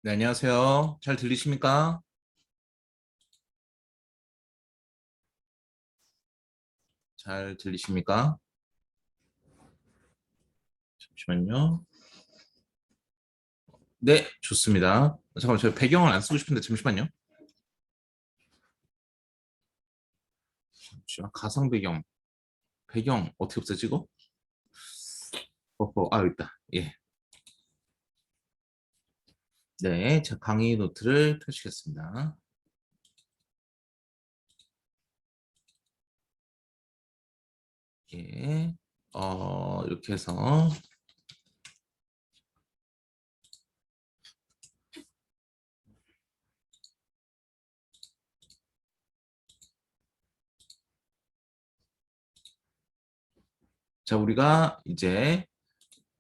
네, 안녕하세요. 잘 들리십니까? 잘 들리십니까? 잠시만요. 네, 좋습니다. 잠깐만, 저 배경을 안 쓰고 싶은데 잠시만요. 잠시만, 가상 배경. 배경 어떻게 없애지, 이거? 여기 있다. 예. 네, 자, 강의 노트를 펼치겠습니다. 예. 이렇게 해서. 자, 우리가 이제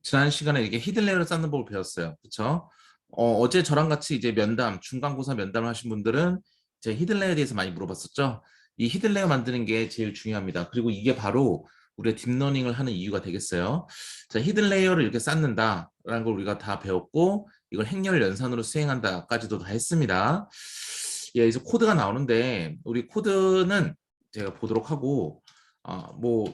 지난 시간에 이렇게 히든 레이어를 쌓는 법을 배웠어요. 그쵸? 어제 저랑 같이 이제 면담, 중간고사 면담을 하신 분들은 이제 히든 레이어에 대해서 많이 물어봤었죠. 이 히든 레이어 만드는 게 제일 중요합니다. 그리고 이게 바로 우리가 딥러닝을 하는 이유가 되겠어요. 자, 히든 레이어를 이렇게 쌓는다라는 걸 우리가 다 배웠고, 이걸 행렬 연산으로 수행한다까지도 다 했습니다. 예, 그래서 코드가 나오는데, 우리 코드는 제가 보도록 하고, 뭐,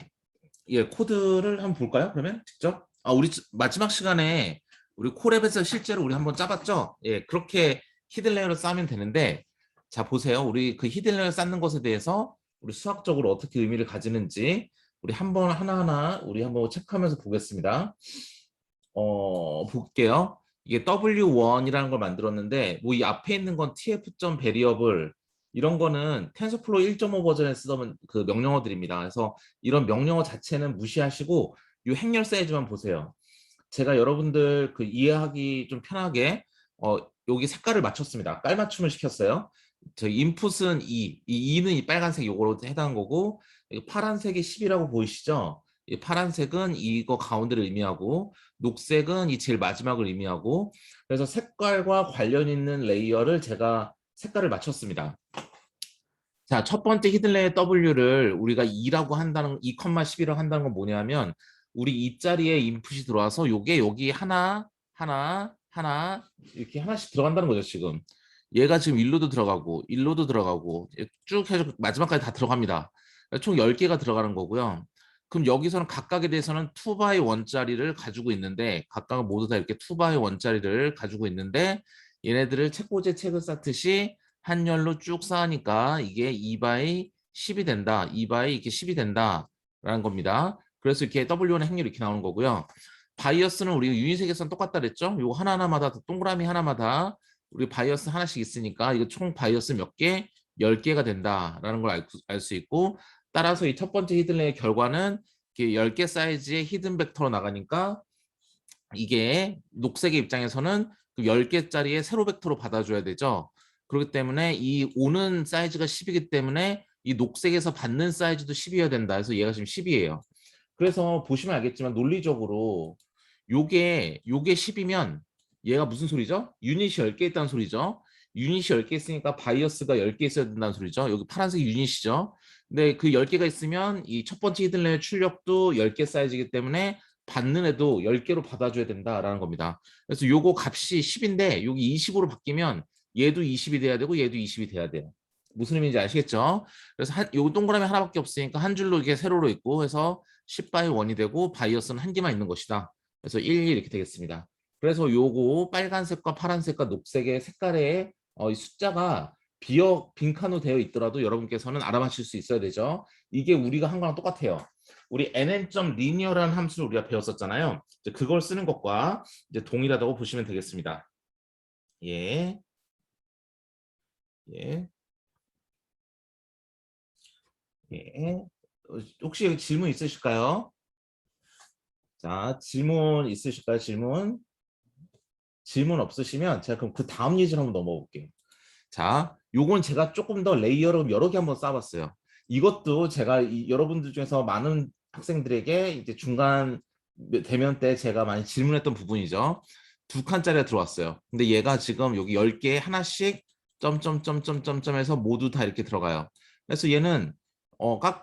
예, 코드를 한번 볼까요? 그러면 직접? 우리 마지막 시간에 우리 콜앱에서 실제로 우리 한번 짜봤죠? 예, 그렇게 히든 레이어를 쌓으면 되는데, 자, 보세요. 우리 그 히든 레이어 쌓는 것에 대해서 우리 수학적으로 어떻게 의미를 가지는지 우리 한번 하나하나 우리 한번 체크하면서 보겠습니다. 볼게요. 이게 W1이라는 걸 만들었는데, 뭐 이 앞에 있는 건 TF. 베리어블, 이런 거는 텐서플로우 1.5 버전에 쓰던 그 명령어들입니다. 그래서 이런 명령어 자체는 무시하시고 이 행렬 사이즈만 보세요. 제가 여러분들 그 이해하기 좀 편하게 여기 색깔을 맞췄습니다. 깔맞춤을 시켰어요. 저 인풋은 2, 이 2는 이 빨간색 요거로 해당한 거고, 파란색이 10이라고 보이시죠? 이 파란색은 이거 가운데를 의미하고, 녹색은 이 제일 마지막을 의미하고, 그래서 색깔과 관련 있는 레이어를 제가 색깔을 맞췄습니다. 자, 첫 번째 히든 레이어 W를 우리가 2라고 한다는 2,10이라고 한다는 건 뭐냐면, 우리 이 자리에 인풋이 들어와서 요게 여기 하나 하나 하나 이렇게 하나씩 들어간다는 거죠. 지금 얘가 지금 1로도 들어가고 1로도 들어가고 쭉 해서 마지막까지 다 들어갑니다. 총 10개가 들어가는 거고요. 그럼 여기서는 각각에 대해서는 2 by 1짜리를 가지고 있는데, 각각 모두 다 이렇게 2 by 1짜리를 가지고 있는데, 얘네들을 책꽂이에 책을 쌓듯이 한 열로 쭉 쌓으니까 이게 2 by 10이 된다. 2 by 이렇게 10이 된다라는 겁니다. 그래서 이렇게 W1의 행렬이 이렇게 나오는 거고요. 바이어스는 우리가 유니색에서는 똑같다 그랬죠? 이거 하나하나마다 동그라미 하나마다 우리 바이어스 하나씩 있으니까 이거 총 바이어스 몇 개? 10개가 된다라는 걸 알 수 있고, 따라서 이 첫 번째 히든레이의 결과는 이렇게 10개 사이즈의 히든 벡터로 나가니까 이게 녹색의 입장에서는 그 10개짜리의 세로 벡터로 받아줘야 되죠. 그렇기 때문에 이 오는 사이즈가 10이기 때문에 이 녹색에서 받는 사이즈도 10이어야 된다. 그래서 얘가 지금 10이에요. 그래서 보시면 알겠지만 논리적으로 요게 10이면 얘가 무슨 소리죠? 유닛이 10개 있다는 소리죠. 유닛이 10개 있으니까 바이어스가 10개 있어야 된다는 소리죠. 여기 파란색 유닛이죠. 근데 그 10개가 있으면 이 첫 번째 히든레이어 출력도 10개 사이즈이기 때문에 받는 애도 10개로 받아줘야 된다라는 겁니다. 그래서 요거 값이 10인데 여기 20으로 바뀌면 얘도 20이 돼야 되고 얘도 20이 돼야 돼요. 무슨 의미인지 아시겠죠? 그래서 요 동그라미 하나밖에 없으니까 한 줄로 이게 세로로 있고 해서 10 by 1이 되고 바이어스는 한 개만 있는 것이다. 그래서 1, 2 이렇게 되겠습니다. 그래서 요거 빨간색과 파란색과 녹색의 색깔의 이 숫자가 빈칸으로 되어 있더라도 여러분께서는 알아맞힐 수 있어야 되죠. 이게 우리가 한 거랑 똑같아요. 우리 nn.linear라는 함수를 우리가 배웠었잖아요. 이제 그걸 쓰는 것과 이제 동일하다고 보시면 되겠습니다. 예, 예, 예. 혹시 질문 있으실까요? 자, 질문 있으실까요? 질문 없으시면 제가 그럼 그 다음 예제를 한번 넘어볼게요. 자, 요건 제가 조금 더 레이어로 여러 개 한번 쌓아봤어요. 이것도 제가 여러분들 중에서 많은 학생들에게 이제 중간 대면 때 제가 많이 질문했던 부분이죠. 2칸짜리가 들어왔어요. 근데 얘가 지금 여기 10개 하나씩 점점점점점점해서 모두 다 이렇게 들어가요. 그래서 얘는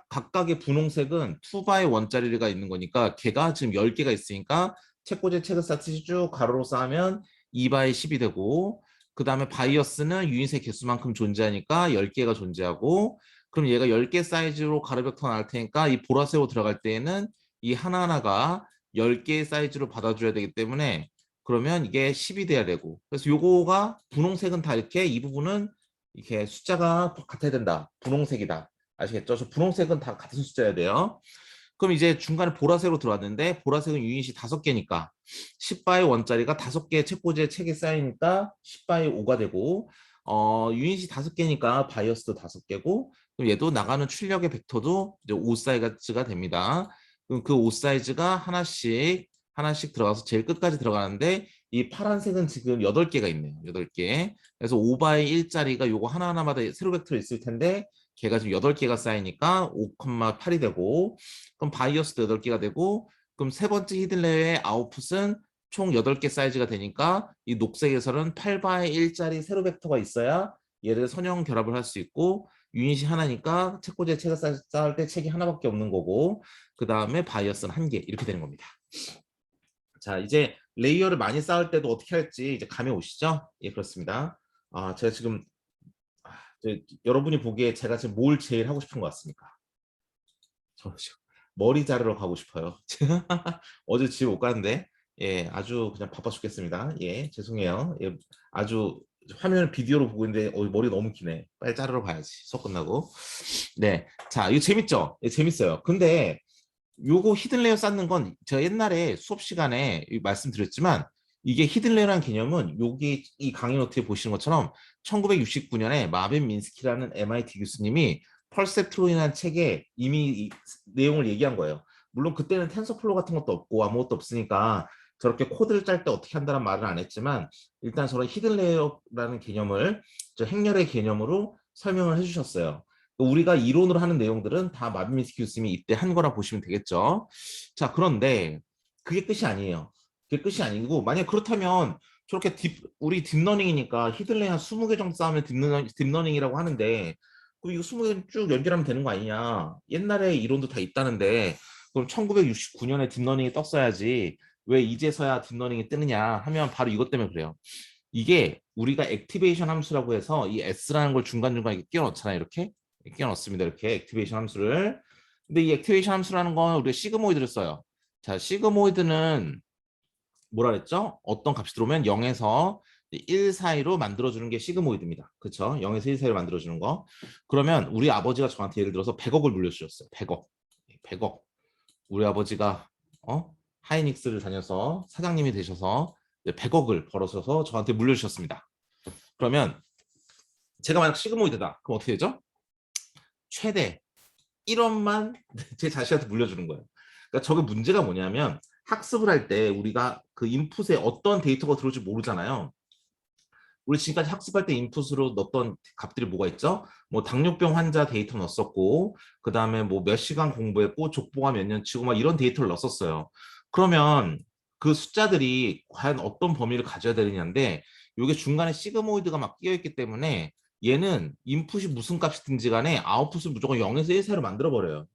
각각의 분홍색은 2 by 1짜리가 있는 거니까 걔가 지금 10개가 있으니까 책꽂이에 책을 쌓듯이 쭉 가로로 쌓으면 2 by 10이 되고, 그 다음에 바이어스는 유닛의 개수만큼 존재하니까 10개가 존재하고 그럼 얘가 10개 사이즈로 가로 벡터 나올 테니까 이 보라색으로 들어갈 때에는 이 하나하나가 10개의 사이즈로 받아줘야 되기 때문에 그러면 이게 10이 돼야 되고 그래서 요거가 분홍색은 다 이렇게 이 부분은 이렇게 숫자가 같아야 된다. 분홍색이다. 아시겠죠? 저 분홍색은 다 같은 숫자여야 돼요. 그럼 이제 중간에 보라색으로 들어왔는데 보라색은 유닛이 5개니까 10바이 1짜리가 5개의 책꽂이에 책이 쌓이니까 10바이 5가 되고 유닛이 5개니까 바이어스도 5개고 그럼 얘도 나가는 출력의 벡터도 이제 5 사이즈가 됩니다. 그럼 그 5 사이즈가 하나씩 들어가서 제일 끝까지 들어가는데 이 파란색은 지금 8개가 있네요. 8개. 그래서 5바이 1짜리가 요거 하나하나마다 세로 벡터가 있을 텐데 걔가 지금 8개가 쌓이니까 5,8이 되고 그럼 바이어스도 8개가 되고 그럼 세 번째 히든레어의 아웃풋은 총 8개 사이즈가 되니까 이 녹색에서는 8바이 1짜리 세로 벡터가 있어야 얘를 선형 결합을 할 수 있고 유닛이 하나니까 책꽂이에 책을 쌓을 때 책이 하나밖에 없는 거고 그 다음에 바이어스는 1개 이렇게 되는 겁니다. 자 이제 레이어를 많이 쌓을 때도 어떻게 할지 이제 감이 오시죠? 예 그렇습니다. 제가 지금 여러분이 보기에 제가 지금 뭘 제일 하고 싶은 것 같습니까? 저 지금 머리 자르러 가고 싶어요. 어제 집에 못 가는데 예 아주 그냥 바빠 죽겠습니다. 예 죄송해요. 예 아주 화면을 비디오로 보고 있는데 머리 너무 기네. 빨리 자르러 가야지. 수업 끝나고. 네, 자 이거 재밌죠? 예, 재밌어요. 근데 요거 히든레이어 쌓는 건 제가 옛날에 수업 시간에 말씀드렸지만 이게 히든레이어라는 개념은 여기 이 강의 노트에 보시는 것처럼 1969년에 마빈 민스키라는 MIT 교수님이 펄셉트론이라는 책에 이미 이 내용을 얘기한 거예요. 물론 그때는 텐서플로우 같은 것도 없고 아무것도 없으니까 저렇게 코드를 짤 때 어떻게 한다는 말은 안 했지만 일단 저런 히든레이어라는 개념을 저 행렬의 개념으로 설명을 해주셨어요. 우리가 이론으로 하는 내용들은 다 마빈 미스키 교수님이 이때 한 거라 보시면 되겠죠. 자, 그런데 그게 끝이 아니에요. 그게 끝이 아니고 만약 그렇다면 저렇게 우리 딥러닝이니까 히든레이어 한 20개 정도 쌓으면 딥러닝이라고 하는데 그럼 이거 20개 쭉 연결하면 되는 거 아니냐. 옛날에 이론도 다 있다는데 그럼 1969년에 딥러닝이 떴어야지 왜 이제서야 딥러닝이 뜨느냐 하면 바로 이것 때문에 그래요. 이게 우리가 액티베이션 함수라고 해서 이 S라는 걸 중간중간에 끼워 넣잖아요. 이렇게 끼워 넣습니다. 이렇게 액티베이션 함수를. 근데 이 액티베이션 함수라는 건 우리가 시그모이드를 써요. 자, 시그모이드는 뭐라 그랬죠? 어떤 값이 들어오면 0에서 1 사이로 만들어주는 게 시그모이드입니다. 그렇죠? 0에서 1 사이로 만들어주는 거. 그러면 우리 아버지가 저한테 예를 들어서 100억을 물려주셨어요. 100억. 100억. 우리 아버지가 하이닉스를 다녀서 사장님이 되셔서 100억을 벌어서 저한테 물려주셨습니다. 그러면 제가 만약 시그모이드다. 그럼 어떻게 되죠? 최대 1원만 제 자신한테 물려주는 거예요. 그러니까 저게 문제가 뭐냐면 학습을 할 때 우리가 그 인풋에 어떤 데이터가 들어올지 모르잖아요. 우리 지금까지 학습할 때 인풋으로 넣었던 값들이 뭐가 있죠? 뭐 당뇨병 환자 데이터 넣었었고 그 다음에 뭐 몇 시간 공부했고 족보가 몇 년 치고 막 이런 데이터를 넣었었어요. 그러면 그 숫자들이 과연 어떤 범위를 가져야 되느냐인데 이게 중간에 시그모이드가 막 끼어 있기 때문에 얘는 인풋이 무슨 값이든지 간에 아웃풋을 무조건 0에서 1 사이로 만들어 버려요.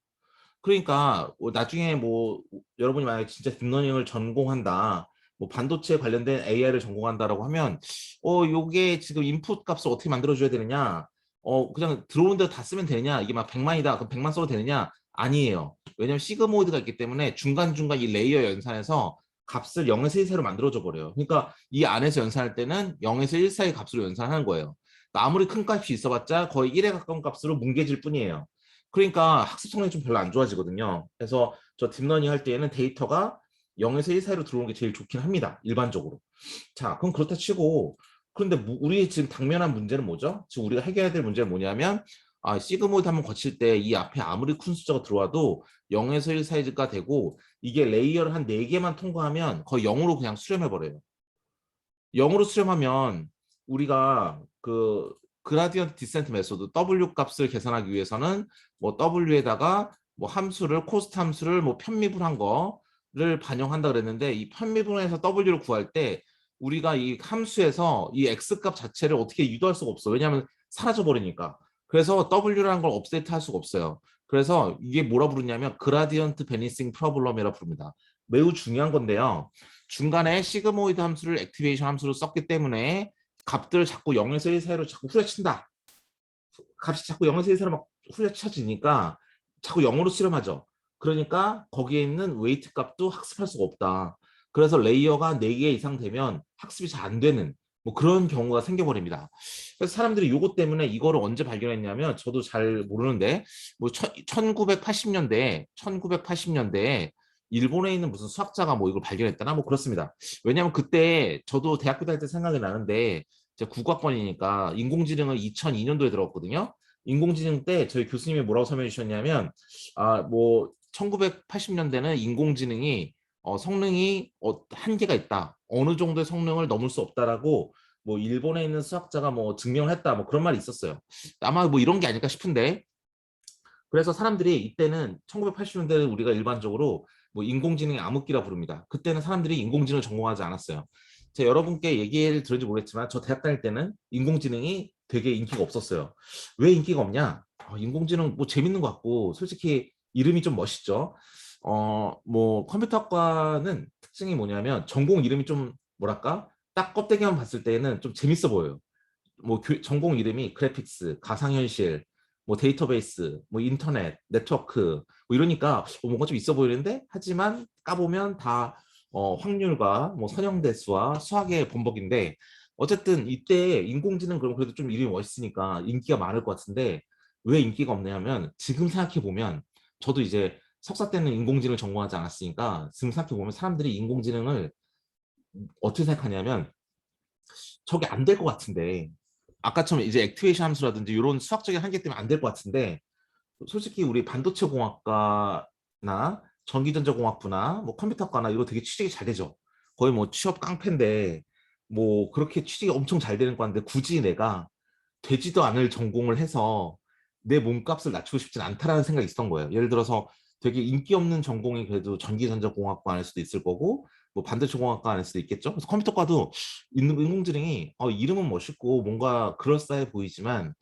그러니까 나중에 뭐 여러분이 만약에 진짜 딥러닝을 전공한다. 뭐 반도체 관련된 AI를 전공한다라고 하면 요게 지금 인풋 값을 어떻게 만들어 줘야 되느냐? 그냥 들어오는 대로 다 쓰면 되느냐? 이게 막 100만이다. 그럼 100만 써도 되느냐? 아니에요. 왜냐면 시그모이드가 있기 때문에 중간중간 이 레이어 연산에서 값을 0에서 1 사이로 만들어 줘 버려요. 그러니까 이 안에서 연산할 때는 0에서 1 사이 값으로 연산하는 거예요. 그러니까 아무리 큰 값이 있어봤자 거의 1에 가까운 값으로 뭉개질 뿐이에요. 그러니까 학습 성능이 좀 별로 안 좋아지거든요. 그래서 저 딥러닝 할 때에는 데이터가 0에서 1 사이로 들어오는 게 제일 좋긴 합니다. 일반적으로. 자, 그럼 그렇다 치고 그런데 우리 지금 당면한 문제는 뭐죠? 지금 우리가 해결해야 될 문제는 뭐냐면 시그모이드 한번 거칠 때 이 앞에 아무리 큰 숫자가 들어와도 0에서 1 사이즈가 되고 이게 레이어를 한 4개만 통과하면 거의 0으로 그냥 수렴해버려요. 0으로 수렴하면 우리가 그 그라디언트 디센트 메소드 W 값을 계산하기 위해서는 뭐 W에다가 뭐 함수를 코스트 함수를 뭐 편미분한 거를 반영한다 그랬는데 이 편미분해서 W를 구할 때 우리가 이 함수에서 이 X 값 자체를 어떻게 유도할 수가 없어. 왜냐하면 사라져 버리니까. 그래서 W라는 걸 업데이트 할 수가 없어요. 그래서 이게 뭐라 부르냐면 그라디언트 베니싱 프로블럼이라 부릅니다. 매우 중요한 건데요. 중간에 시그모이드 함수를 액티베이션 함수로 썼기 때문에 값들 자꾸 0에서 1 사이로 자꾸 후려친다. 값이 자꾸 0에서 1 사이로 막 후려쳐지니까 자꾸 0으로 실험하죠. 그러니까 거기에 있는 웨이트 값도 학습할 수가 없다. 그래서 레이어가 4개 이상 되면 학습이 잘 안 되는 뭐 그런 경우가 생겨버립니다. 그래서 사람들이 요거 때문에 이거를 언제 발견했냐면 저도 잘 모르는데 뭐 1980년대에 일본에 있는 무슨 수학자가 뭐 이걸 발견했다나 뭐 그렇습니다. 왜냐하면 그때 저도 대학교 다닐 때 생각이 나는데 제가 국악번이니까 인공지능은 2002년도에 들어왔거든요. 인공지능 때 저희 교수님이 뭐라고 설명해 주셨냐면 뭐 1980년대는 인공지능이 성능이 한계가 있다. 어느 정도의 성능을 넘을 수 없다라고 뭐 일본에 있는 수학자가 뭐 증명을 했다. 뭐 그런 말이 있었어요. 아마 뭐 이런 게 아닐까 싶은데 그래서 사람들이 이때는 1980년대는 우리가 일반적으로 뭐 인공지능의 암흑기라 부릅니다. 그때는 사람들이 인공지능을 전공하지 않았어요. 제가 여러분께 얘기를 들은지 모르겠지만 저 대학 다닐 때는 인공지능이 되게 인기가 없었어요. 왜 인기가 없냐? 인공지능 뭐 재밌는 것 같고 솔직히 이름이 좀 멋있죠. 뭐 컴퓨터과는 특징이 뭐냐면 전공 이름이 좀 뭐랄까? 딱 껍데기만 봤을 때는 좀 재밌어 보여요. 뭐 전공 이름이 그래픽스, 가상현실, 뭐 데이터베이스, 뭐 인터넷, 네트워크 뭐 이러니까 뭔가 좀 있어 보이는데 하지만 까보면 다 확률과 뭐 선형대수와 수학의 범벅인데 어쨌든 이때 인공지능 그럼 그래도 좀 이름이 멋있으니까 인기가 많을 것 같은데 왜 인기가 없냐면 지금 생각해 보면 저도 이제 석사 때는 인공지능을 전공하지 않았으니까 지금 생각해 보면 사람들이 인공지능을 어떻게 생각하냐면 저게 안 될 것 같은데 아까처럼 이제 액티베이션 함수라든지 이런 수학적인 한계 때문에 안 될 것 같은데 솔직히 우리 반도체 공학과나 전기전자공학부나 뭐 컴퓨터과나 이거 되게 취직이 잘 되죠. 거의 뭐 취업 깡패인데 뭐 그렇게 취직이 엄청 잘 되는 과인데 굳이 내가 되지도 않을 전공을 해서 내 몸값을 낮추고 싶진 않다라는 생각이 있었던 거예요. 예를 들어서 되게 인기 없는 전공이 그래도 전기전자공학과 안일 수도 있을 거고 뭐 반도체 공학과 안일 수도 있겠죠. 그래서 컴퓨터과도 인공지능이 이름은 멋있고 뭔가 그럴싸해 보이지만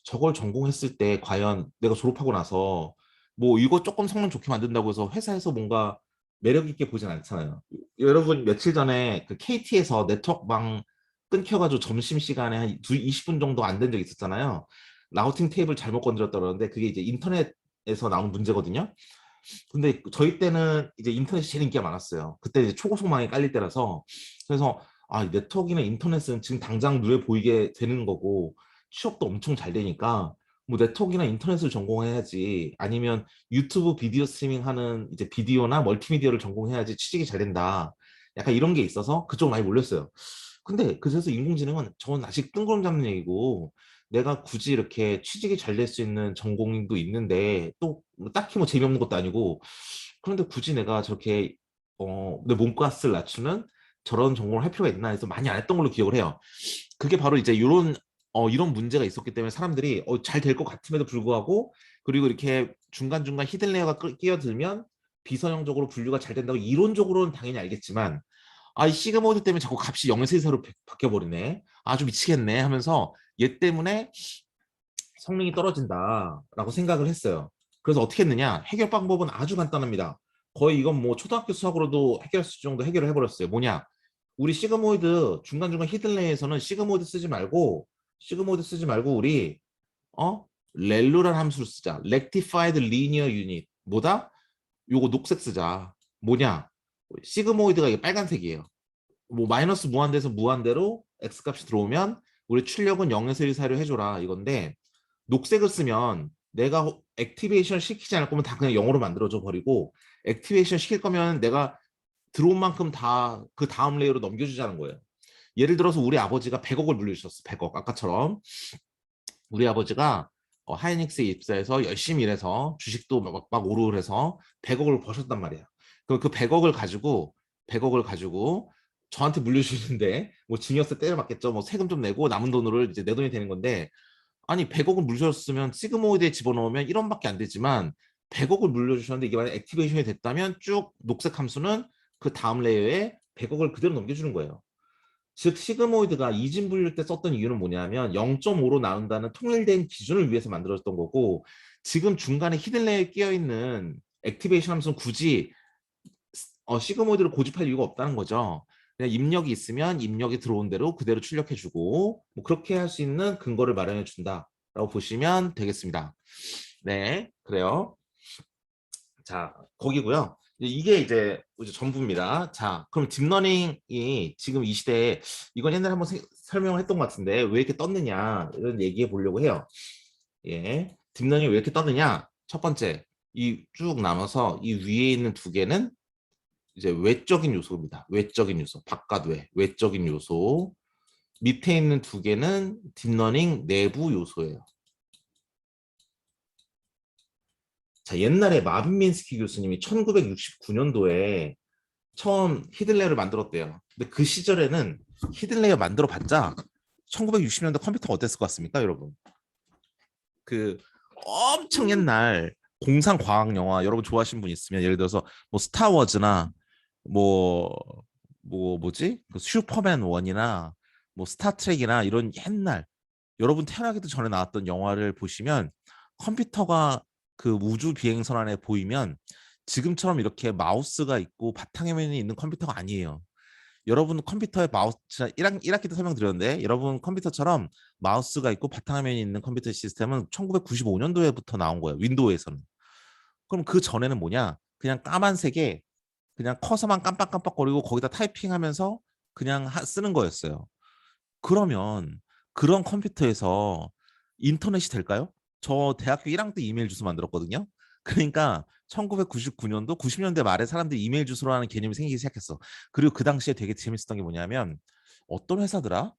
저걸 전공했을 때 과연 내가 졸업하고 나서 뭐 이거 조금 성능 좋게 만든다고 해서 회사에서 뭔가 매력 있게 보진 않잖아요. 여러분 며칠 전에 그 KT에서 네트워크망 끊겨가지고 점심시간에 한 20분 정도 안 된 적 있었잖아요. 라우팅 테이블 잘못 건드렸다 그러는데 그게 이제 인터넷에서 나온 문제거든요. 근데 저희 때는 이제 인터넷이 제일 인기가 많았어요. 그때 이제 초고속망이 깔릴 때라서 그래서 네트워크나 인터넷은 지금 당장 눈에 보이게 되는 거고 취업도 엄청 잘 되니까 뭐 네트워크나 인터넷을 전공해야지 아니면 유튜브 비디오 스트리밍 하는 이제 비디오나 멀티미디어를 전공해야지 취직이 잘 된다. 약간 이런 게 있어서 그쪽 많이 몰렸어요. 근데 그래서 인공지능은 저는 아직 뜬구름 잡는 얘기고 내가 굳이 이렇게 취직이 잘 될 수 있는 전공도 있는데 또뭐 딱히 뭐 재미없는 것도 아니고 그런데 굳이 내가 저렇게 내 몸값을 낮추는 저런 전공을 할 필요가 있나 해서 많이 안 했던 걸로 기억을 해요. 그게 바로 이제 이런 문제가 있었기 때문에 사람들이 잘 될 것 같음에도 불구하고 그리고 이렇게 중간중간 히든 레이어가 끼어들면 비선형적으로 분류가 잘 된다고 이론적으로는 당연히 알겠지만 이 시그모드 때문에 자꾸 값이 0에서 1사로 바뀌어버리네. 아주 미치겠네 하면서 얘 때문에 성능이 떨어진다라고 생각을 했어요. 그래서 어떻게 했느냐? 해결 방법은 아주 간단합니다. 거의 이건 뭐 초등학교 수학으로도 해결할 수 있을 정도 해결을 해버렸어요. 뭐냐? 우리 시그모이드 중간중간 히든레이에서는 시그모이드 쓰지 말고 우리 렐루란 함수를 쓰자. Rectified Linear Unit. 뭐다? 요거 녹색 쓰자. 뭐냐? 시그모이드가 이게 빨간색이에요. 뭐 마이너스 무한대에서 무한대로 x 값이 들어오면 우리 출력은 0에서 1 사이로 해줘라 이건데 녹색을 쓰면 내가 액티베이션 시키지 않을 거면 다 그냥 0으로 만들어줘 버리고 액티베이션 시킬 거면 내가 들어온 만큼 다 그 다음 레이어로 넘겨주자는 거예요. 예를 들어서 우리 아버지가 100억을 물려주셨어. 100억 아까처럼 우리 아버지가 하이닉스에 입사해서 열심히 일해서 주식도 막 오르고 그래서 100억을 버셨단 말이야. 그럼 그 100억을 가지고 저한테 물려주시는데 뭐 증여세 때려 맞겠죠. 뭐 세금 좀 내고 남은 돈으로 이제 내 돈이 되는 건데 아니 100억을 물려줬으면 시그모이드에 집어넣으면 1원밖에 안 되지만 100억을 물려주셨는데 이게 만약 액티베이션이 됐다면 쭉 녹색 함수는 그 다음 레이어에 100억을 그대로 넘겨주는 거예요. 즉 시그모이드가 이진 분류 때 썼던 이유는 뭐냐면 0.5로 나눈다는 통일된 기준을 위해서 만들어졌던 거고 지금 중간에 히든레이어에 끼어 있는 액티베이션 함수는 굳이 시그모이드를 고집할 이유가 없다는 거죠. 그냥 입력이 있으면 입력이 들어온 대로 그대로 출력해주고 뭐 그렇게 할 수 있는 근거를 마련해 준다라고 보시면 되겠습니다. 네, 그래요. 자, 거기고요. 이게 이제 전부입니다. 자, 그럼 딥러닝이 지금 이 시대에 이건 옛날에 한번 설명을 했던 것 같은데 왜 이렇게 떴느냐 이런 얘기해 보려고 해요. 예, 딥러닝이 왜 이렇게 떴느냐? 첫 번째, 이 쭉 나눠서 이 위에 있는 두 개는 이제 외적인 요소입니다. 외적인 요소, 바깥외, 외적인 요소. 밑에 있는 두 개는 딥러닝 내부 요소예요. 자, 옛날에 마빈 미nsky 교수님이 1969년도에 처음 히든레어를 만들었대요. 근데 그 시절에는 히든레어 만들어 봤자 1960년대 컴퓨터가 어땠을 것 같습니까, 여러분? 그 엄청 옛날 공상 과학 영화 여러분 좋아하시는 분 있으면 예를 들어서 뭐 스타워즈나 뭐 뭐지? 그 슈퍼맨 원이나 뭐 스타트rek이나 이런 옛날 여러분 태어나기도 전에 나왔던 영화를 보시면 컴퓨터가 그 우주 비행선 안에 보이면 지금처럼 이렇게 마우스가 있고 바탕화면이 있는 컴퓨터가 아니에요. 여러분 컴퓨터에 마우스 1학기 때 설명드렸는데 여러분 컴퓨터처럼 마우스가 있고 바탕화면이 있는 컴퓨터 시스템은 1995년도에부터 나온 거예요. 윈도우에서는. 그럼 그 전에는 뭐냐? 그냥 까만색에 그냥 커서만 깜빡깜빡거리고 거기다 타이핑하면서 그냥 쓰는 거였어요. 그러면 그런 컴퓨터에서 인터넷이 될까요? 저 대학교 1학년 때 이메일 주소 만들었거든요. 그러니까 1999년도 90년대 말에 사람들이 이메일 주소라는 개념이 생기기 시작했어. 그리고 그 당시에 되게 재밌었던 게 뭐냐면 어떤 회사더라?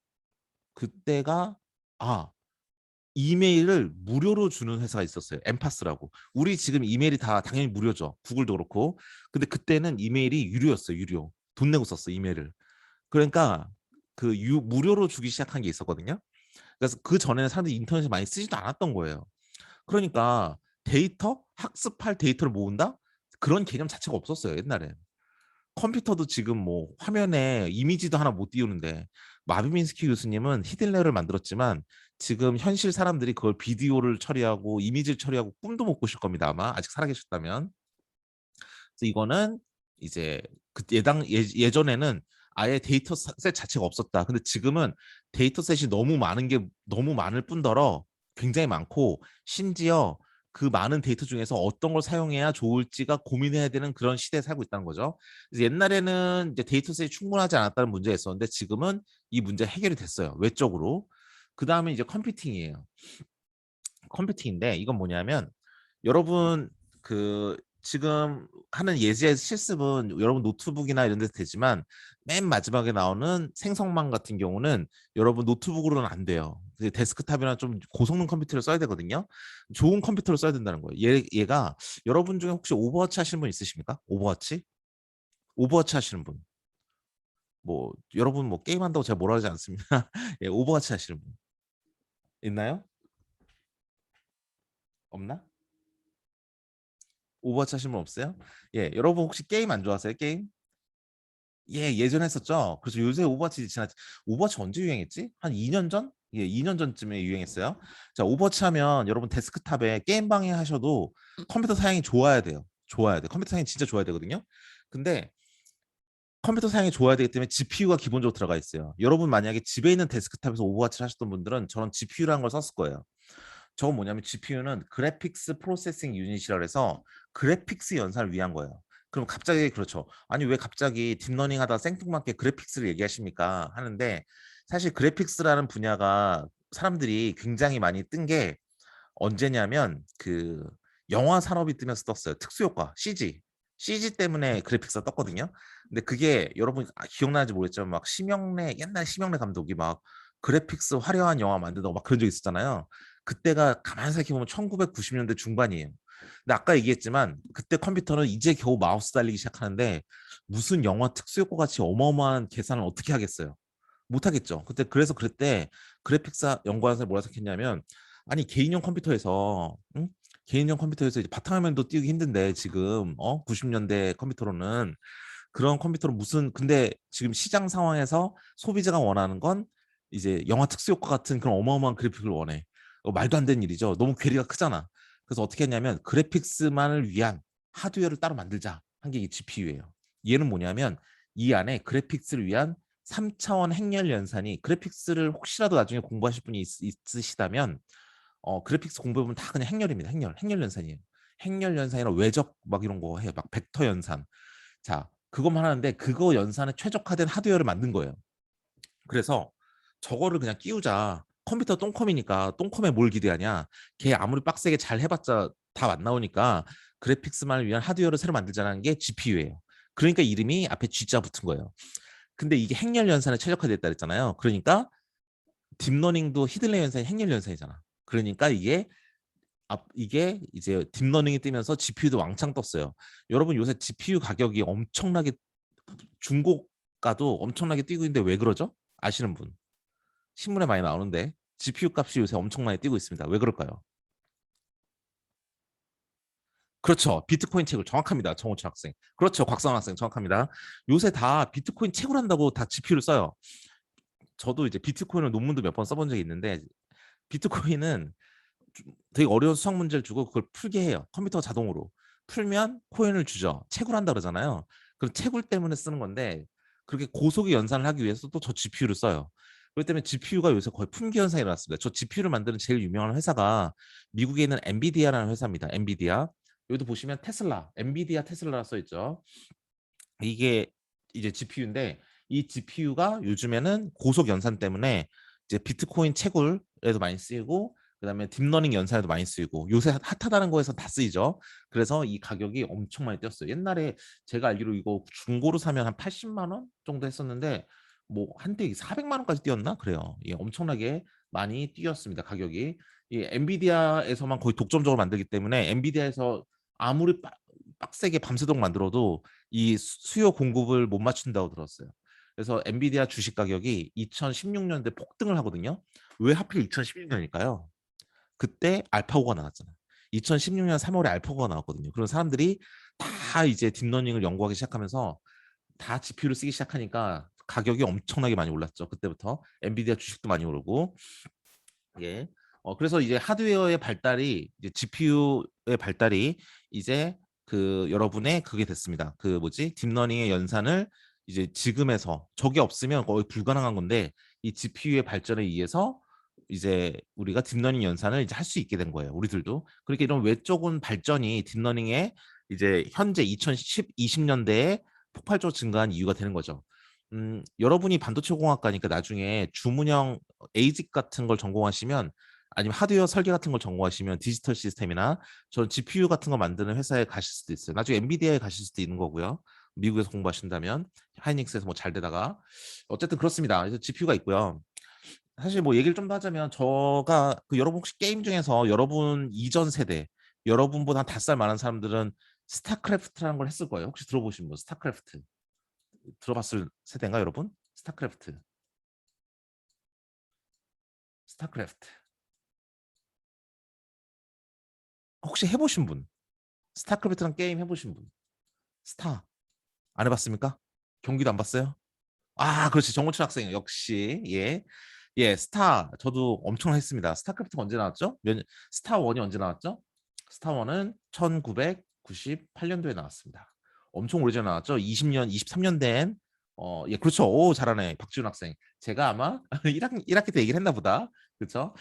그때가 아 이메일을 무료로 주는 회사가 있었어요. 엠파스라고. 우리 지금 이메일이 다 당연히 무료죠. 구글도 그렇고. 근데 그때는 이메일이 유료였어요. 유료. 돈 내고 썼어 이메일을. 그러니까 그 무료로 주기 시작한 게 있었거든요. 그래서 그 전에는 사람들이 인터넷을 많이 쓰지도 않았던 거예요. 그러니까 데이터 학습할 데이터를 모은다 그런 개념 자체가 없었어요 옛날에. 컴퓨터도 지금 뭐 화면에 이미지도 하나 못 띄우는데 마빈 미nsky 교수님은 히든레어를 만들었지만 지금 현실 사람들이 그걸 비디오를 처리하고 이미지를 처리하고 꿈도 못 꾸실 겁니다 아마 아직 살아계셨다면. 그래서 이거는 이제 그 예전에는 아예 데이터셋 자체가 없었다. 근데 지금은 데이터셋이 너무 많은 게 너무 많을 뿐더러 굉장히 많고 심지어 그 많은 데이터 중에서 어떤 걸 사용해야 좋을지가 고민해야 되는 그런 시대에 살고 있다는 거죠. 그래서 옛날에는 이제 데이터셋이 충분하지 않았다는 문제가 있었는데 지금은 이 문제 해결이 됐어요. 외적으로. 그 다음에 이제 컴퓨팅이에요. 컴퓨팅인데 이건 뭐냐면 여러분 그 지금 하는 예제 실습은 여러분 노트북이나 이런 데서 되지만 맨 마지막에 나오는 생성망 같은 경우는 여러분 노트북으로는 안 돼요. 데스크탑이나 좀 고성능 컴퓨터를 써야 되거든요. 좋은 컴퓨터를 써야 된다는 거예요. 얘가 여러분 중에 혹시 오버워치 하시는 분 있으십니까? 오버워치? 오버워치 하시는 분. 뭐 여러분 뭐 게임한다고 제가 뭐라 하지 않습니다. 예, 오버워치 하시는 분 있나요? 없나? 오버워치 하시는 분 없어요? 예, 여러분 혹시 게임 안 좋아하세요? 게임? 예, 예전에 했었죠. 그래서 요새 오버워치 지났지. 오버워치 언제 유행했지? 한 2년 전? 예, 2년 전쯤에 유행했어요. 자, 오버워치 하면 여러분 데스크탑에 게임방에 하셔도 컴퓨터 사양이 좋아야 돼요. 좋아야 돼. 컴퓨터 사양이 진짜 좋아야 되거든요. 근데 컴퓨터 사양이 좋아야 되기 때문에 GPU가 기본적으로 들어가 있어요. 여러분 만약에 집에 있는 데스크탑에서 오버워치를 하셨던 분들은 저런 GPU라는 걸 썼을 거예요. 저건 뭐냐면 GPU는 그래픽스 프로세싱 유닛이라 해서 그래픽스 연산을 위한 거예요. 그럼 갑자기 그렇죠. 아니 왜 갑자기 딥러닝 하다 생뚱맞게 그래픽스를 얘기하십니까? 하는데 사실 그래픽스라는 분야가 사람들이 굉장히 많이 뜬 게 언제냐면 그 영화 산업이 뜨면서 떴어요. 특수효과 CG. CG 때문에 그래픽스가 떴거든요. 근데 그게 여러분 기억나는지 모르겠지만 막 심영래 옛날 심영래 감독이 막 그래픽스 화려한 영화 만든다고 막 그런 적 있었잖아요. 그때가 가만히 생각해보면 1990년대 중반이에요. 근데 아까 얘기했지만 그때 컴퓨터는 이제 겨우 마우스 달리기 시작하는데 무슨 영화 특수효과 같이 어마어마한 계산을 어떻게 하겠어요? 못하겠죠. 그때 그래서 그때 그래픽사 연구원에서 뭐라 생각했냐면 아니 개인용 컴퓨터에서 응? 개인용 컴퓨터에서 이제 바탕화면도 띄우기 힘든데 지금 90년대 컴퓨터로는 그런 컴퓨터로 무슨 근데 지금 시장 상황에서 소비자가 원하는 건 이제 영화 특수효과 같은 그런 어마어마한 그래픽을 원해. 말도 안 되는 일이죠. 너무 괴리가 크잖아. 그래서 어떻게 했냐면 그래픽스만을 위한 하드웨어를 따로 만들자 한 게 GPU예요. 얘는 뭐냐면 이 안에 그래픽스를 위한 3차원 행렬 연산이 그래픽스를 혹시라도 나중에 공부하실 분이 있으시다면 그래픽스 공부해보면 다 그냥 행렬입니다. 행렬 연산이에요. 행렬 연산이나 외적 막 이런 거 해요. 막 벡터 연산. 자, 그것만 하는데 그거 연산에 최적화된 하드웨어를 만든 거예요. 그래서 저거를 그냥 끼우자. 컴퓨터 똥컴이니까 똥컴에 뭘 기대하냐. 걔 아무리 빡세게 잘 해봤자 다 안 나오니까 그래픽스만을 위한 하드웨어를 새로 만들자는 게 GPU예요. 그러니까 이름이 앞에 G자 붙은 거예요. 근데 이게 행렬 연산에 최적화됐다 그랬잖아요. 그러니까 딥러닝도 히든레이 연산이 행렬 연산이잖아. 그러니까 이게 이제 딥러닝이 뜨면서 GPU도 왕창 떴어요. 여러분 요새 GPU 가격이 엄청나게 중고가도 엄청나게 뛰고 있는데 왜 그러죠? 아시는 분? 신문에 많이 나오는데 GPU 값이 요새 엄청 많이 뛰고 있습니다. 왜 그럴까요? 그렇죠. 비트코인 채굴 정확합니다. 정호철 학생. 그렇죠. 곽성 학생 정확합니다. 요새 다 비트코인 채굴한다고 다 GPU를 써요. 저도 이제 비트코인을 논문도 몇 번 써본 적이 있는데 비트코인은 되게 어려운 수학 문제를 주고 그걸 풀게 해요. 컴퓨터 자동으로. 풀면 코인을 주죠. 채굴한다 그러잖아요. 그럼 채굴 때문에 쓰는 건데 그렇게 고속의 연산을 하기 위해서 또 저 GPU를 써요. 그렇기 때문에 GPU가 요새 거의 품귀 현상이 일어났습니다. 저 GPU를 만드는 제일 유명한 회사가 미국에 있는 엔비디아라는 회사입니다. 엔비디아. 여기도 보시면 테슬라, 엔비디아 테슬라라 써 있죠. 이게 이제 GPU인데 이 GPU가 요즘에는 고속 연산 때문에 이제 비트코인 채굴에도 많이 쓰이고 그다음에 딥러닝 연산에도 많이 쓰이고 요새 핫하다는 거에서 다 쓰이죠. 그래서 이 가격이 엄청 많이 뛰었어요. 옛날에 제가 알기로 이거 중고로 사면 한 80만 원 정도 했었는데 뭐 한때 400만 원까지 뛰었나? 그래요. 예, 엄청나게 많이 뛰었습니다. 가격이. 이 엔비디아에서만 거의 독점적으로 만들기 때문에 엔비디아에서 아무리 빡세게 밤새도록 만들어도 이 수요 공급을 못 맞춘다고 들었어요. 그래서 엔비디아 주식 가격이 2016년대 폭등을 하거든요. 왜 하필 2016년일까요? 그때 알파고가 나왔잖아요. 2016년 3월에 알파고가 나왔거든요. 그런 사람들이 다 이제 딥러닝을 연구하기 시작하면서 다 GPU를 쓰기 시작하니까 가격이 엄청나게 많이 올랐죠. 그때부터 엔비디아 주식도 많이 오르고 예. 그래서 이제 하드웨어의 발달이 이제 GPU의 발달이 이제 그 여러분의 그게 됐습니다. 그 뭐지? 딥러닝의 연산을 이제 지금에서 저게 없으면 거의 불가능한 건데 이 GPU의 발전에 의해서 이제 우리가 딥러닝 연산을 이제 할 수 있게 된 거예요. 우리들도. 그렇게 이런 외적인 발전이 딥러닝의 이제 현재 2010, 20년대에 폭발적으로 증가한 이유가 되는 거죠. 여러분이 반도체 공학과니까 나중에 주문형 에이직 같은 걸 전공하시면 아니면 하드웨어 설계 같은 걸 전공하시면 디지털 시스템이나 저는 GPU 같은 거 만드는 회사에 가실 수도 있어요. 나중에 엔비디아에 가실 수도 있는 거고요. 미국에서 공부하신다면 하이닉스에서 뭐 잘 되다가 어쨌든 그렇습니다. 그래서 GPU가 있고요. 사실 뭐 얘기를 좀 더 하자면 저가 그 여러분 혹시 게임 중에서 여러분 이전 세대 여러분보다 한 5살 많은 사람들은 스타크래프트라는 걸 했을 거예요. 혹시 들어보신 분 스타크래프트 들어봤을 세대인가 여러분? 스타크래프트 스타크래프트 혹시 해보신 분? 스타크래프트랑 게임 해보신 분? 스타 안 해봤습니까? 경기도 안 봤어요? 아, 그렇지. 정우춘 학생 역시 예, 스타 저도 엄청 했습니다. 스타크래프트가 언제 나왔죠? 스타 1이 언제 나왔죠? 스타 1은 1998년도에 나왔습니다. 엄청 오래전에 나왔죠. 20년, 23년 된 예, 그렇죠. 오, 잘하네. 박지훈 학생. 제가 아마 1학기 때 얘기를 했나 보다. 그렇죠?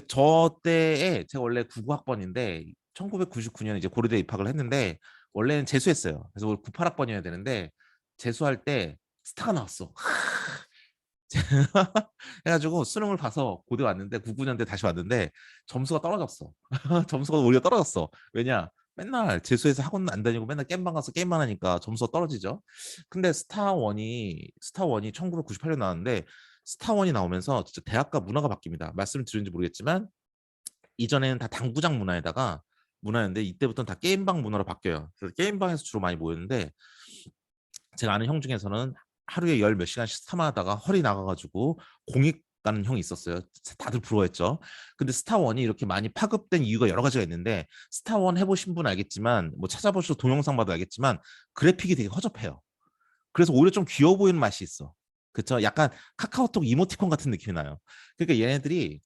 저 때에 제가 원래 99학번인데 1999년 이제 고려대 입학을 했는데 원래는 재수했어요. 그래서 98학번이어야 되는데 재수할 때 스타가 나왔어. 해가지고 수능을 봐서 고대 왔는데 99년대 다시 왔는데 점수가 떨어졌어. 점수가 오히려 떨어졌어. 왜냐? 맨날 재수해서 학원 안 다니고 맨날 게임방 가서 게임만 하니까 점수가 떨어지죠. 근데 스타 원이 1998년 나왔는데 스타 원이 나오면서 진짜 대학가 문화가 바뀝니다. 말씀을 드렸는지 모르겠지만 이전에는 다 당구장 문화였는데 이때부터는 다 게임방 문화로 바뀌어요. 그래서 게임방에서 주로 많이 모였는데 제가 아는 형 중에서는 하루에 열 몇 시간씩 스타마하다가 허리 나가가지고 공익 가는 형이 있었어요. 다들 부러워했죠. 근데 스타원이 이렇게 많이 파급된 이유가 여러 가지가 있는데 스타원 해보신 분 알겠지만 뭐 찾아보셔서 동영상 봐도 알겠지만 그래픽이 되게 허접해요. 그래서 오히려 좀 귀여워 보이는 맛이 있어. 그쵸? 약간 카카오톡 이모티콘 같은 느낌이 나요. 그러니까 얘네들이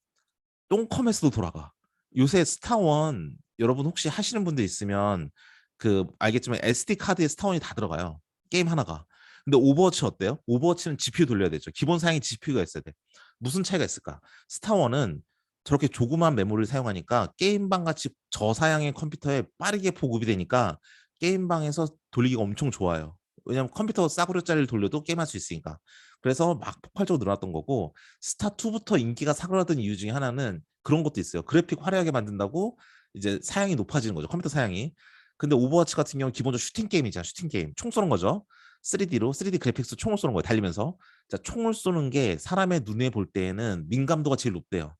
똥컴에서도 돌아가. 요새 스타원 여러분 혹시 하시는 분들 있으면 그 알겠지만 SD 카드에 스타원이 다 들어가요. 게임 하나가. 근데 오버워치 어때요? 오버워치는 GPU 돌려야 되죠. 기본 사양이 GPU가 있어야 돼. 무슨 차이가 있을까? 스타원은 저렇게 조그만 메모리를 사용하니까 게임방 같이 저사양의 컴퓨터에 빠르게 보급이 되니까 게임방에서 돌리기가 엄청 좋아요. 왜냐면 컴퓨터 싸구려짜리를 돌려도 게임할 수 있으니까. 그래서 막 폭발적으로 늘어났던 거고, 스타2부터 인기가 사그라든 이유 중에 하나는 그런 것도 있어요. 그래픽 화려하게 만든다고 이제 사양이 높아지는 거죠. 컴퓨터 사양이. 근데 오버워치 같은 경우는 기본적으로 슈팅 게임이잖아. 슈팅 게임. 총 쏘는 거죠. 3D로 3D 그래픽스 총을 쏘는 거예요. 달리면서. 자, 총을 쏘는 게 사람의 눈에 볼 때에는 민감도가 제일 높대요.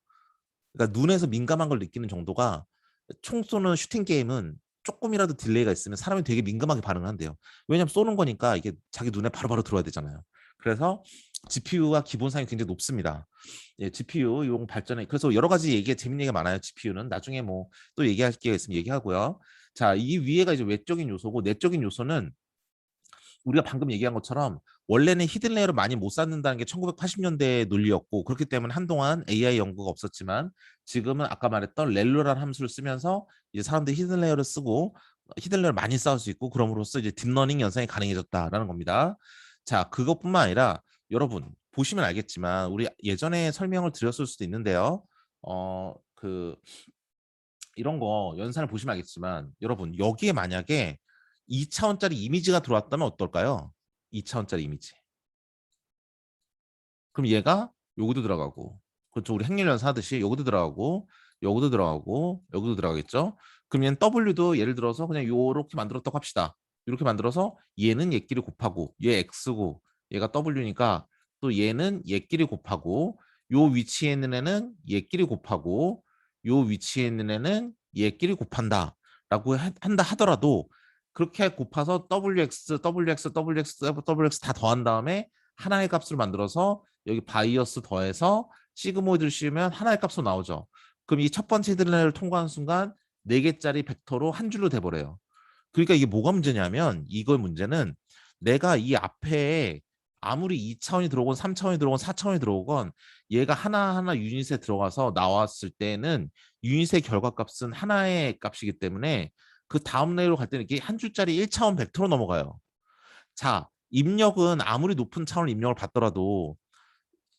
그러니까 눈에서 민감한 걸 느끼는 정도가, 총 쏘는 슈팅 게임은 조금이라도 딜레이가 있으면 사람이 되게 민감하게 반응을 한대요. 왜냐면 쏘는 거니까 이게 자기 눈에 바로바로 들어와야 되잖아요. 그래서 GPU가 기본 사양이 굉장히 높습니다. 예, GPU 이용 발전에 그래서 여러 가지 재밌는 얘기가 많아요. GPU는 나중에 뭐 또 얘기할 기회가 있으면 얘기하고요. 자, 이 위에가 이제 외적인 요소고, 내적인 요소는 우리가 방금 얘기한 것처럼 원래는 히든 레이어를 많이 못 쌓는다는 게 1980년대 논리였고, 그렇기 때문에 한동안 AI 연구가 없었지만, 지금은 아까 말했던 렐로라는 함수를 쓰면서 이제 사람들이 히든 레이어를 쓰고 히든 레이어를 많이 쌓을 수 있고, 그럼으로써 이제 딥러닝 연산이 가능해졌다라는 겁니다. 자, 그것뿐만 아니라 여러분 보시면 알겠지만, 우리 예전에 설명을 드렸을 수도 있는데요. 그 이런 거 연산을 보시면 알겠지만, 여러분 여기에 만약에 2차원짜리 이미지가 들어왔다면 어떨까요? 2차원짜리 이미지. 그럼 얘가 여기도 들어가고, 그렇죠. 우리 행렬 연산하듯이 여기도 들어가고, 여기도 들어가고, 여기도 들어가겠죠. 그럼 얘는 W도 예를 들어서 그냥 요렇게 만들었다고 합시다. 이렇게 만들어서 얘는 얘끼리 곱하고, 얘 X고 얘가 W니까, 또 얘는 얘끼리 곱하고, 요 위치에 있는 애는 얘끼리 곱하고, 요 위치에 있는 애는 얘끼리 곱한다 라고 한다 하더라도, 그렇게 곱해서 WX, WX, WX, WX 다 더한 다음에 하나의 값을 만들어서 여기 바이어스 더해서 시그모이드를 씌우면 하나의 값으로 나오죠. 그럼 이 첫 번째 히든레이어를 통과하는 순간 4개짜리 벡터로 한 줄로 돼버려요. 그러니까 이게 뭐가 문제냐면, 이걸 문제는 내가 이 앞에 아무리 2차원이 들어오건 3차원이 들어오건 4차원이 들어오건 얘가 하나하나 유닛에 들어가서 나왔을 때는 유닛의 결과값은 하나의 값이기 때문에 그 다음 레이로 갈 때는 이게 한 줄짜리 1차원 벡터로 넘어가요. 자, 입력은 아무리 높은 차원을 입력을 받더라도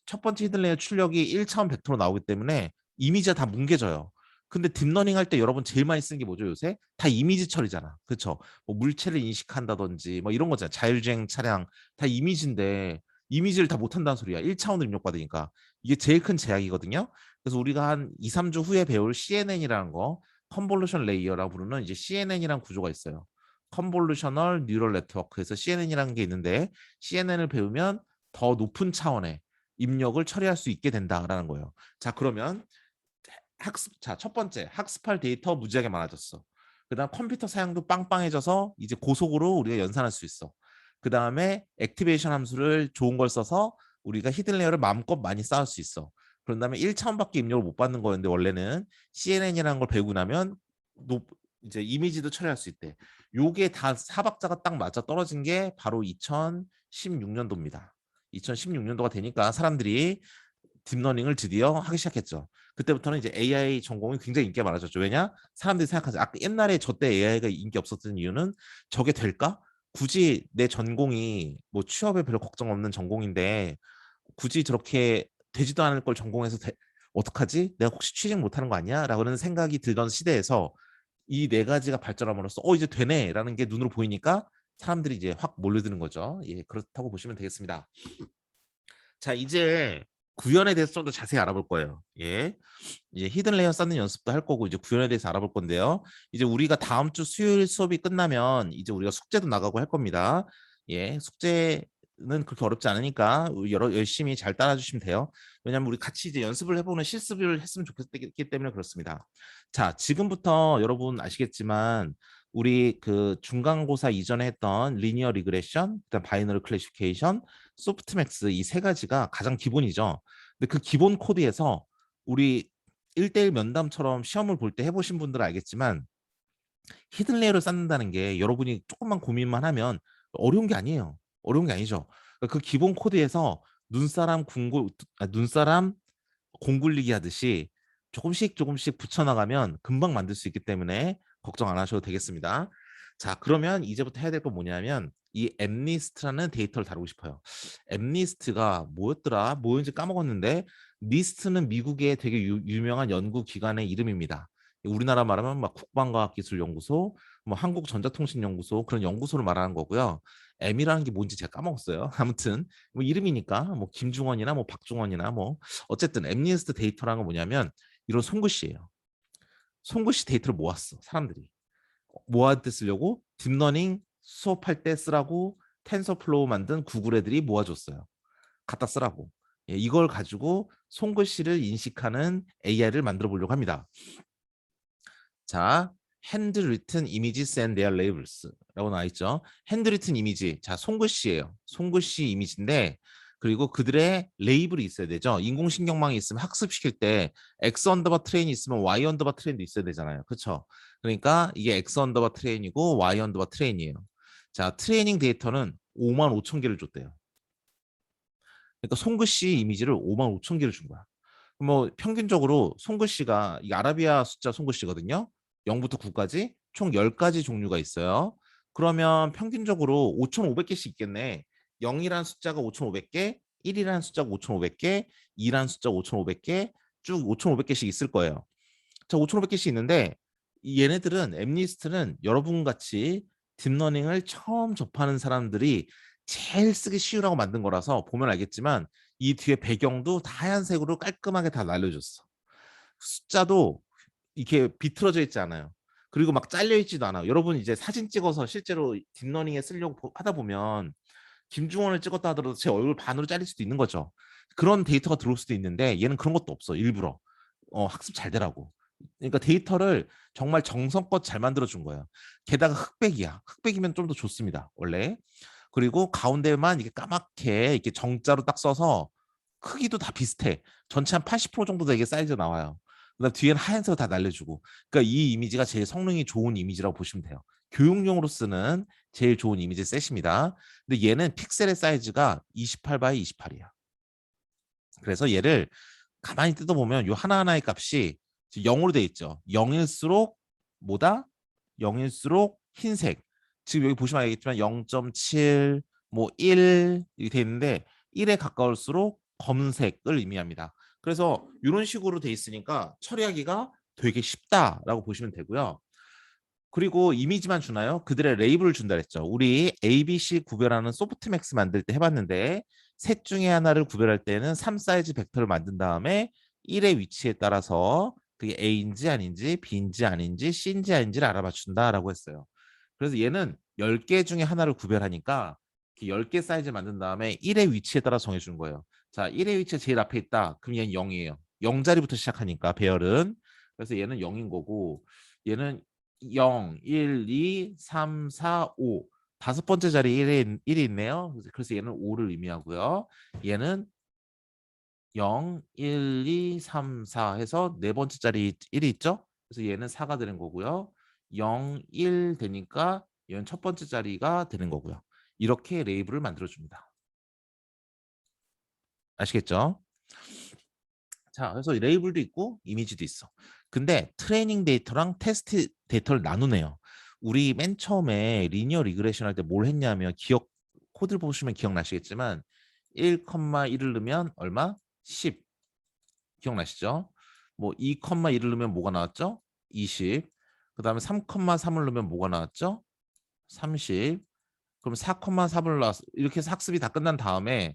첫 번째 히든레이어 출력이 1차원 벡터로 나오기 때문에 이미지가 다 뭉개져요. 근데 딥러닝 할 때 여러분 제일 많이 쓰는 게 뭐죠, 요새? 다 이미지 처리잖아. 그렇죠? 뭐 물체를 인식한다든지 뭐 이런 거잖아. 자율주행 차량 다 이미지인데, 이미지를 다 못한다는 소리야. 1차원으로 입력받으니까. 이게 제일 큰 제약이거든요. 그래서 우리가 한 2, 3주 후에 배울 CNN이라는 거, 컨볼루션 레이어라고 부르는 이제 CNN이라는 구조가 있어요. 컨볼루셔널 뉴럴 네트워크에서 CNN이라는 게 있는데, CNN을 배우면 더 높은 차원의 입력을 처리할 수 있게 된다라는 거예요. 자, 그러면 첫 번째, 학습할 데이터 무지하게 많아졌어. 그다음 컴퓨터 사양도 빵빵해져서 이제 고속으로 우리가 연산할 수 있어. 그 다음에 액티베이션 함수를 좋은 걸 써서 우리가 히든 레이어를 마음껏 많이 쌓을 수 있어. 그런 다음에 1차원밖에 입력을 못 받는 거였는데, 원래는 CNN이라는 걸 배우고 나면 이제 이미지도 처리할 수 있대. 요게 다 사박자가 딱 맞아 떨어진 게 바로 2016년도입니다. 2016년도가 되니까 사람들이 딥러닝을 드디어 하기 시작했죠. 그때부터는 이제 AI 전공이 굉장히 인기가 많아졌죠. 왜냐? 사람들이 생각하지. 아까 옛날에 저 때 AI가 인기 없었던 이유는 저게 될까? 굳이 내 전공이 뭐 취업에 별로 걱정 없는 전공인데 굳이 저렇게 되지도 않을 걸 전공해서 어떡하지? 내가 혹시 취직 못하는 거 아니야? 라고는 생각이 들던 시대에서 이 네 가지가 발전함으로써 이제 되네라는 게 눈으로 보이니까 사람들이 이제 확 몰려드는 거죠. 예, 그렇다고 보시면 되겠습니다. 자, 이제 구현에 대해서 좀 더 자세히 알아볼 거예요. 예. 이제 히든 레이어 쌓는 연습도 할 거고, 이제 구현에 대해서 알아볼 건데요. 이제 우리가 다음 주 수요일 수업이 끝나면 이제 우리가 숙제도 나가고 할 겁니다. 예. 숙제는 그렇게 어렵지 않으니까 열심히 잘 따라주시면 돼요. 왜냐면 우리 같이 이제 연습을 해보는 실습을 했으면 좋겠기 때문에 그렇습니다. 자, 지금부터 여러분 아시겠지만 우리 그 중간고사 이전에 했던 리니어 리그레션, 그다음 바이너리 클래시피케이션, 소프트맥스, 이 세 가지가 가장 기본이죠. 근데 그 기본 코드에서 우리 1대1 면담처럼 시험을 볼 때 해보신 분들은 알겠지만, 히든 레이어를 쌓는다는 게 여러분이 조금만 고민만 하면 어려운 게 아니에요. 어려운 게 아니죠. 그러니까 그 기본 코드에서 눈사람 공굴리기 하듯이 조금씩 조금씩 붙여나가면 금방 만들 수 있기 때문에 걱정 안 하셔도 되겠습니다. 자, 그러면 이제부터 해야 될 건 뭐냐면, 이 엠니스트라는 데이터를 다루고 싶어요. 엠니스트가 뭐였더라? 뭐였는지 까먹었는데 니스트는 미국의 되게 유명한 연구기관의 이름입니다. 우리나라 말하면 막 국방과학기술연구소, 뭐 한국전자통신연구소 그런 연구소를 말하는 거고요. M이라는 게 뭔지 제가 까먹었어요. 아무튼 뭐 이름이니까 뭐 김중원이나 뭐 박중원이나 뭐 어쨌든 엠니스트 데이터라는 건 뭐냐면 이런 송글씨예요. 송글씨 데이터를 모았어 사람들이. 모아할 때 쓰려고 딥러닝 수업할 때 쓰라고 텐서플로우 만든 구글 애들이 모아줬어요. 갖다 쓰라고. 예, 이걸 가지고 손글씨를 인식하는 AI를 만들어 보려고 합니다. 자, handwritten images and their labels라고 나와 있죠. handwritten 이미지, 자 손글씨예요. 손글씨 이미지인데 그리고 그들의 레이블이 있어야 되죠. 인공신경망이 있으면 학습시킬 때 X 언더바 트레인이 있으면 Y 언더바 트레인도 있어야 되잖아요. 그렇죠? 그러니까 이게 X 언더바 트레인이고 Y 언더바 트레인이에요. 자, 트레이닝 데이터는 5만 5천 개를 줬대요. 그러니까 손글씨 이미지를 5만 5천 개를 준 거야. 뭐 평균적으로 손글씨가 이 아라비아 숫자 손글씨거든요. 0부터 9까지 총 10가지 종류가 있어요. 그러면 평균적으로 5,500개씩 있겠네. 0이라는 숫자가 5,500개, 1이라는 숫자가 5,500개, 2라는 숫자가 5,500개, 쭉 5,500개씩 있을 거예요. 자, 5,500개씩 있는데 얘네들은 엠니스트는 여러분 같이 딥러닝을 처음 접하는 사람들이 제일 쓰기 쉬우라고 만든 거라서 보면 알겠지만 이 뒤에 배경도 다 하얀색으로 깔끔하게 다 날려줬어. 숫자도 이렇게 비틀어져 있지 않아요. 그리고 막 잘려 있지도 않아요. 여러분 이제 사진 찍어서 실제로 딥러닝에 쓰려고 하다 보면 김중원을 찍었다 하더라도 제 얼굴 반으로 잘릴 수도 있는 거죠. 그런 데이터가 들어올 수도 있는데 얘는 그런 것도 없어. 일부러 학습 잘 되라고. 그러니까 데이터를 정말 정성껏 잘 만들어 준 거예요. 게다가 흑백이야. 흑백이면 좀 더 좋습니다. 원래. 그리고 가운데만 이게 까맣게 이렇게 정자로 딱 써서 크기도 다 비슷해. 전체 한 80% 정도 되게 사이즈 나와요. 그다음 뒤에는 하얀색으로 다 날려주고. 그러니까 이 이미지가 제일 성능이 좋은 이미지라고 보시면 돼요. 교육용으로 쓰는 제일 좋은 이미지 셋입니다. 근데 얘는 픽셀의 사이즈가 28 바이 28이야. 그래서 얘를 가만히 뜯어보면 요 하나하나의 값이 0으로 돼 있죠. 0일수록 뭐다? 0일수록 흰색. 지금 여기 보시면 알겠지만 0.7, 뭐 1 이렇게 돼 있는데 1에 가까울수록 검은색을 의미합니다. 그래서 이런 식으로 돼 있으니까 처리하기가 되게 쉽다라고 보시면 되고요. 그리고 이미지만 주나요? 그들의 레이블을 준다 그랬죠. 우리 A, B, C 구별하는 소프트맥스 만들 때 해봤는데 셋 중에 하나를 구별할 때는 3 사이즈 벡터를 만든 다음에 1의 위치에 따라서 그게 A인지 아닌지 B인지 아닌지 C인지 아닌지를 알아맞춘다라고 했어요. 그래서 얘는 10개 중에 하나를 구별하니까 10개 사이즈 만든 다음에 1의 위치에 따라 정해주는 거예요. 자, 1의 위치가 제일 앞에 있다. 그럼 얘는 0이에요. 0자리부터 시작하니까 배열은. 그래서 얘는 0인 거고 얘는 0, 1, 2, 3, 4, 5. 다섯 번째 자리에 1이 있네요. 그래서 얘는 5를 의미하고요. 얘는 0, 1, 2, 3, 4 해서 네 번째 자리 1이 있죠? 그래서 얘는 4가 되는 거고요. 0, 1 되니까 얘는 첫 번째 자리가 되는 거고요. 이렇게 레이블을 만들어줍니다. 아시겠죠? 자, 그래서 레이블도 있고 이미지도 있어. 근데 트레이닝 데이터랑 테스트 데이터를 나누네요. 우리 맨 처음에 리니어 리그레션 할 때 뭘 했냐면 코드를 보시면 기억나시겠지만 1,1을 넣으면 얼마? 10. 기억나시죠? 뭐 2,1을 넣으면 뭐가 나왔죠? 20. 그다음에 3,3을 넣으면 뭐가 나왔죠? 30. 그럼 4,3을 넣었 이렇게 해서 학습이 다 끝난 다음에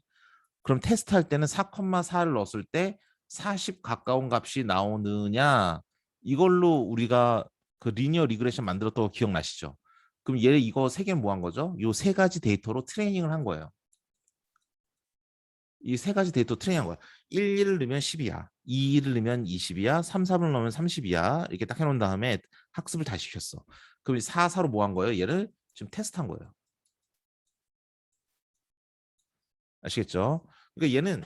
그럼 테스트할 때는 4,4를 넣었을 때 40 가까운 값이 나오느냐 이걸로 우리가 그 리니어 리그레션 만들었던 거 기억나시죠? 그럼 얘 이거 세 개 뭐 한 거죠? 요 세 가지 데이터로 트레이닝을 한 거예요. 이 세 가지 데이터 트레이닝한 거야. 1, 1을 넣으면 10이야. 2, 2를 넣으면 20이야. 3, 3을 넣으면 30이야. 이렇게 딱 해놓은 다음에 학습을 다시 시켰어. 그럼 4, 4로 뭐 한 거예요? 얘를 지금 테스트한 거예요. 아시겠죠? 그러니까 얘는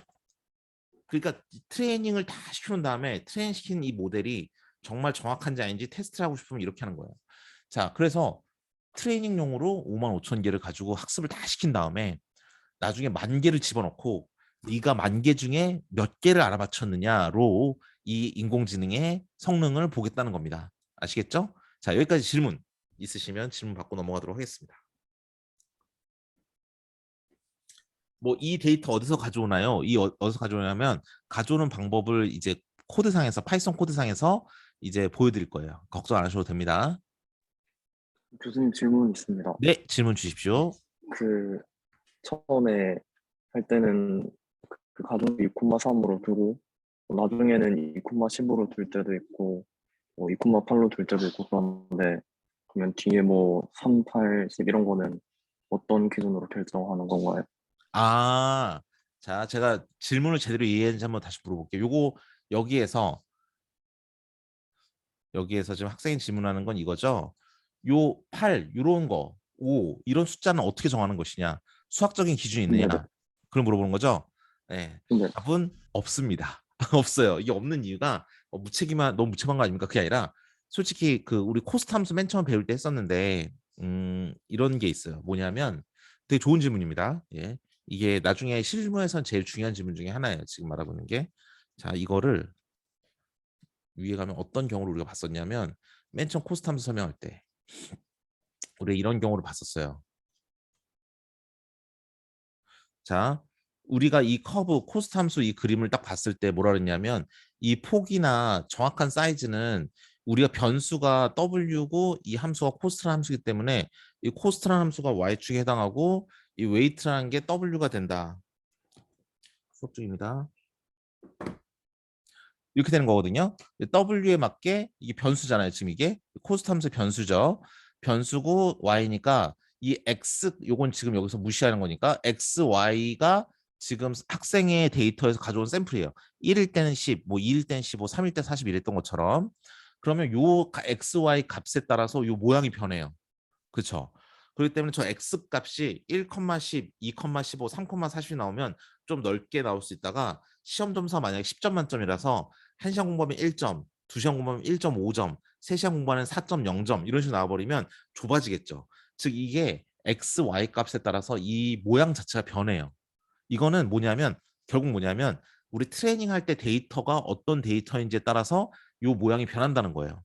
그러니까 트레이닝을 다 시켜놓은 다음에 트레인 시킨 이 모델이 정말 정확한지 아닌지 테스트를 하고 싶으면 이렇게 하는 거예요. 자, 그래서 트레이닝용으로 5만 5천 개를 가지고 학습을 다 시킨 다음에 나중에 10,000개를 집어넣고 네가 10,000개 중에 몇 개를 알아맞혔느냐로 이 인공지능의 성능을 보겠다는 겁니다. 아시겠죠? 자, 여기까지 질문 있으시면 질문 받고 넘어가도록 하겠습니다. 뭐 이 데이터 어디서 가져오나요? 어디서 가져오냐면 가져오는 방법을 이제 코드상에서 파이썬 코드상에서 이제 보여드릴 거예요. 걱정 안 하셔도 됩니다. 교수님 질문 있습니다. 네, 질문 주십시오. 그 처음에 할 때는 그 가정을 2,3으로 두고 나중에는 2,10으로 둘 때도 있고 2,8로 둘 때도 있고 그런데 그러면 뒤에 뭐 3, 8, 10 이런 거는 어떤 기준으로 결정하는 건가요? 아, 자, 제가 질문을 제대로 이해했는지 한번 다시 물어볼게요. 요거 여기에서 지금 학생이 질문하는 건 이거죠. 요 8, 요런 거, 5 이런 숫자는 어떻게 정하는 것이냐? 수학적인 기준이 있느냐? 네네. 그걸 물어보는 거죠. 네, 네. 답은 없습니다. 없어요. 이게 없는 이유가 너무 무책임한 거 아닙니까? 그게 아니라 솔직히 그 우리 코스트 함수 맨 처음 배울 때 했었는데 이런 게 있어요. 뭐냐면 되게 좋은 질문입니다. 예. 이게 나중에 실무에선 제일 중요한 질문 중에 하나예요. 지금 말하고 있는 게. 자, 이거를 위에 가면 어떤 경우를 우리가 봤었냐면 맨 처음 코스트 함수 설명할 때 우리 이런 경우를 봤었어요. 자, 우리가 이 커브 코스트 함수 이 그림을 딱 봤을 때 뭐라 그랬냐면 이 폭이나 정확한 사이즈는 우리가 변수가 w고 이 함수가 코스트라는 함수이기 때문에 이 코스트라는 함수가 y축에 해당하고 이 웨이트라는 게 w가 된다. 수업 중입니다. 이렇게 되는 거거든요. W에 맞게 이게 변수잖아요. 지금 이게 코스트 함수 변수죠. 변수고 Y니까 이 X 요건 지금 여기서 무시하는 거니까 XY가 지금 학생의 데이터에서 가져온 샘플이에요. 1일 때는 10, 뭐 2일 때는 15, 3일 때 40 이랬던 것처럼 그러면 요 XY 값에 따라서 요 모양이 변해요. 그렇죠? 그렇기 때문에 저 X 값이 1,10, 2,15, 3,40이 나오면 좀 넓게 나올 수 있다가 시험 점수가 만약에 10점 만점이라서 1시간 공부하면 1점, 2시간 공부하면 1.5점, 3시간 공부하면 4.0점 이런 식으로 나와버리면 좁아지겠죠. 즉 이게 X, Y 값에 따라서 이 모양 자체가 변해요. 이거는 결국 뭐냐면 우리 트레이닝 할 때 데이터가 어떤 데이터인지에 따라서 이 모양이 변한다는 거예요.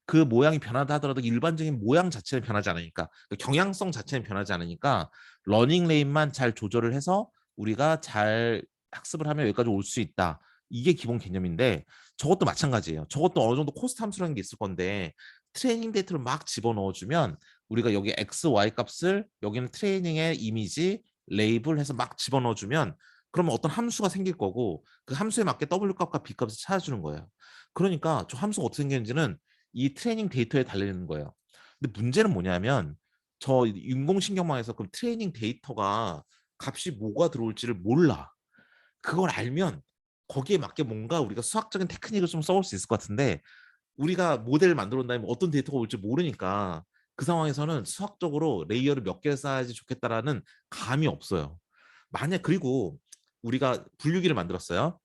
그 모양이 변하다 하더라도 일반적인 모양 자체는 변하지 않으니까 그 경향성 자체는 변하지 않으니까 러닝 레인만 잘 조절을 해서 우리가 잘 학습을 하면 여기까지 올 수 있다. 이게 기본 개념인데 저것도 마찬가지예요. 저것도 어느 정도 코스트 함수라는 게 있을 건데 트레이닝 데이터를 막 집어넣어주면 우리가 여기 x, y 값을 여기는 트레이닝의 이미지, 레이블 해서 막 집어넣어주면 그러면 어떤 함수가 생길 거고 그 함수에 맞게 w 값과 b 값을 찾아주는 거예요. 그러니까 저 함수가 어떻게 생겼는지는 이 트레이닝 데이터에 달리는 거예요. 근데 문제는 뭐냐면 저 인공신경망에서 그럼 트레이닝 데이터가 값이 뭐가 들어올지를 몰라. 그걸 알면 거기에 맞게 뭔가 우리가 수학적인 테크닉을 좀 써볼 수 있을 것 같은데 우리가 모델을 만들어 온 다음에 어떤 데이터가 올지 모르니까 그 상황에서는 수학적으로 레이어를 몇 개를 쌓아야지 좋겠다라는 감이 없어요. 만약 그리고 우리가 분류기를 만들었어요.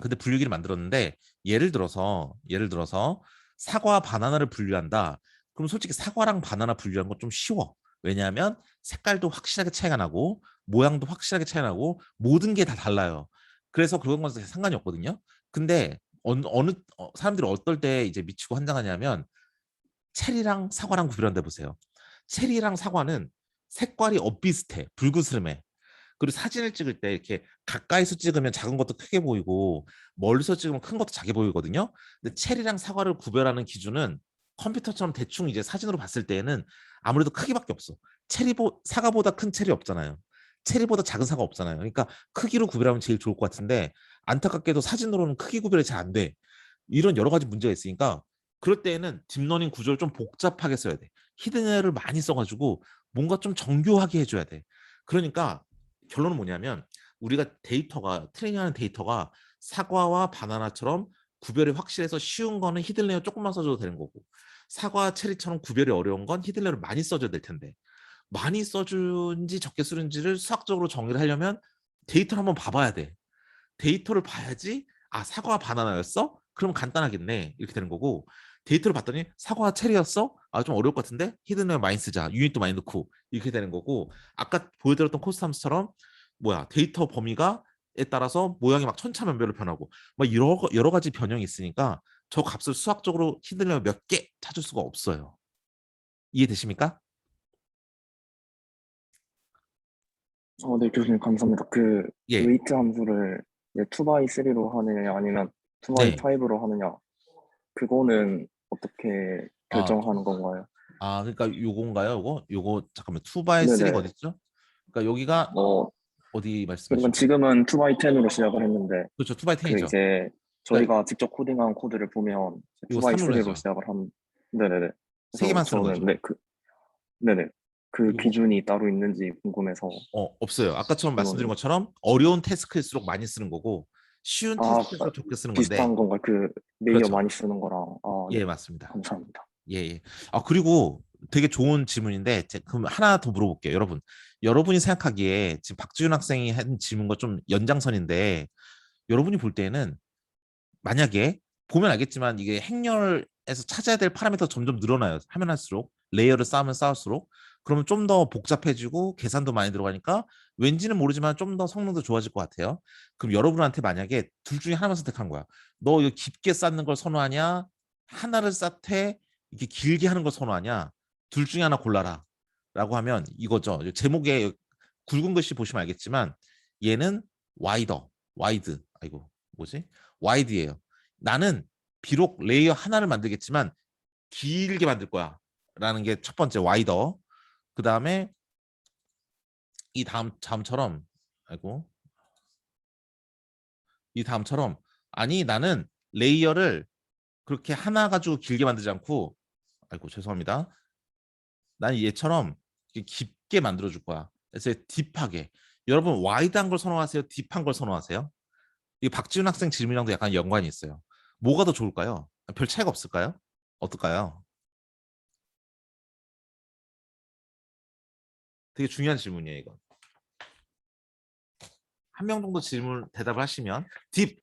근데 분류기를 만들었는데 예를 들어서 사과와 바나나를 분류한다. 그럼 솔직히 사과랑 바나나 분류한 건 좀 쉬워. 왜냐하면 색깔도 확실하게 차이가 나고 모양도 확실하게 차이 나고 모든 게 다 달라요. 그래서 그런 건 상관이 없거든요. 근데 사람들이 어떨 때 이제 미치고 환장하냐면 체리랑 사과랑 구별한다 보세요. 체리랑 사과는 색깔이 엇비슷해. 불그스름해. 그리고 사진을 찍을 때 이렇게 가까이서 찍으면 작은 것도 크게 보이고 멀리서 찍으면 큰 것도 작게 보이거든요. 근데 체리랑 사과를 구별하는 기준은 컴퓨터처럼 대충 이제 사진으로 봤을 때에는 아무래도 크기밖에 없어. 사과보다 큰 체리 없잖아요. 체리보다 작은 사과 없잖아요. 그러니까 크기로 구별하면 제일 좋을 것 같은데 안타깝게도 사진으로는 크기 구별이 잘 안 돼. 이런 여러 가지 문제가 있으니까 그럴 때에는 딥러닝 구조를 좀 복잡하게 써야 돼. 히든에어를 많이 써가지고 뭔가 좀 정교하게 해줘야 돼. 그러니까 결론은 뭐냐면 우리가 트레이닝하는 데이터가 사과와 바나나처럼 구별이 확실해서 쉬운 거는 히든레이어 조금만 써줘도 되는 거고 사과와 체리처럼 구별이 어려운 건 히든레이어를 많이 써줘야 될 텐데 많이 써준지 적게 쓰는지를 수학적으로 정리를 하려면 데이터를 한번 봐봐야 돼. 데이터를 봐야지 사과와 바나나였어? 그럼 간단하겠네 이렇게 되는 거고 데이터를 봤더니 사과와 체리였어? 좀 어려울 것 같은데 히든레이어 많이 쓰자 유닛도 많이 넣고 이렇게 되는 거고 아까 보여드렸던 코스트 함수처럼 데이터 범위가에 따라서 모양이 막 천차만별로 변하고 막 여러 가지 변형이 있으니까 저 값을 수학적으로 히든레이어 몇 개 찾을 수가 없어요. 이해되십니까? 네, 교수님 감사합니다. 그 예. 웨이트 함수를 2x3로 하느냐 아니면 네. 2x5로 하느냐 그거는 어떻게 아, 결정하는 건가요? 그러니까 요건가요? 요거 잠깐만. 2x3가 네네. 어디 있죠? 그러니까 여기가 어, 어디 그러니까 말씀하시죠? 지금은 2x10으로 시작을 했는데 그렇죠. 그 2x10이죠. 이제 그러니까 저희가 직접 코딩한 코드를 보면 요거 3으로 2x3로 해야죠. 시작을 한 네네네. 세 그래서 개만 쓰는 저는 거죠. 네네 그 요거 기준이 따로 있는지 궁금해서 없어요. 아까처럼 말씀드린 질문을 것처럼 어려운 태스크일수록 많이 쓰는 거고 쉬운 아 태스크일수록 적게 쓰는 건데 비슷한 건가 그 레이어 그렇죠. 많이 쓰는 거랑 네 예, 맞습니다. 감사합니다. 예, 예. 그리고 되게 좋은 질문인데 그럼 하나 더 물어볼게요. 여러분이 생각하기에 지금 박지윤 학생이 한 질문과 좀 연장선인데 여러분이 볼 때는 만약에 보면 알겠지만 이게 행렬에서 찾아야 될 파라미터 점점 늘어나요. 하면 할수록 레이어를 쌓으면 쌓을수록 그러면 좀 더 복잡해지고 계산도 많이 들어가니까 왠지는 모르지만 좀 더 성능도 좋아질 것 같아요. 그럼 여러분한테 만약에 둘 중에 하나만 선택한 거야. 너 이거 깊게 쌓는 걸 선호하냐? 하나를 쌓되 이렇게 길게 하는 걸 선호하냐? 둘 중에 하나 골라라. 라고 하면 이거죠. 제목에 굵은 글씨 보시면 알겠지만 얘는 와이드. 아이고 뭐지? 와이드예요. 나는 비록 레이어 하나를 만들겠지만 길게 만들 거야. 라는 게 첫 번째 와이더. 그 다음에 이 다음처럼 아이고 이 다음처럼 아니 나는 레이어를 그렇게 하나 가지고 길게 만들지 않고 아이고 죄송합니다. 나는 얘처럼 깊게 만들어 줄 거야. 그래서 딥하게. 여러분 와이드한 걸 선호하세요? 딥한 걸 선호하세요? 이 박지훈 학생 질문이랑도 약간 연관이 있어요. 뭐가 더 좋을까요? 별 차이가 없을까요? 어떨까요? 되게 중요한 질문이에요, 이거. 한 명 정도 질문 대답을 하시면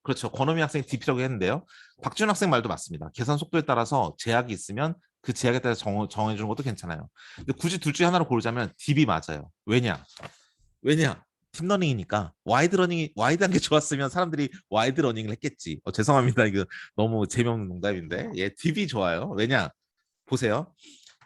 그렇죠. 권호미 학생 딥이라고 했는데요. 박지훈 학생 말도 맞습니다. 계산 속도에 따라서 제약이 있으면 그 제약에 따라서 정해주는 것도 괜찮아요. 근데 굳이 둘 중에 하나로 고르자면 딥이 맞아요. 왜냐? 딥러닝이니까 와이드한 게 좋았으면 사람들이 와이드 러닝을 했겠지. 죄송합니다. 이거 너무 재미없는 농담인데. 예, 딥이 좋아요. 왜냐? 보세요.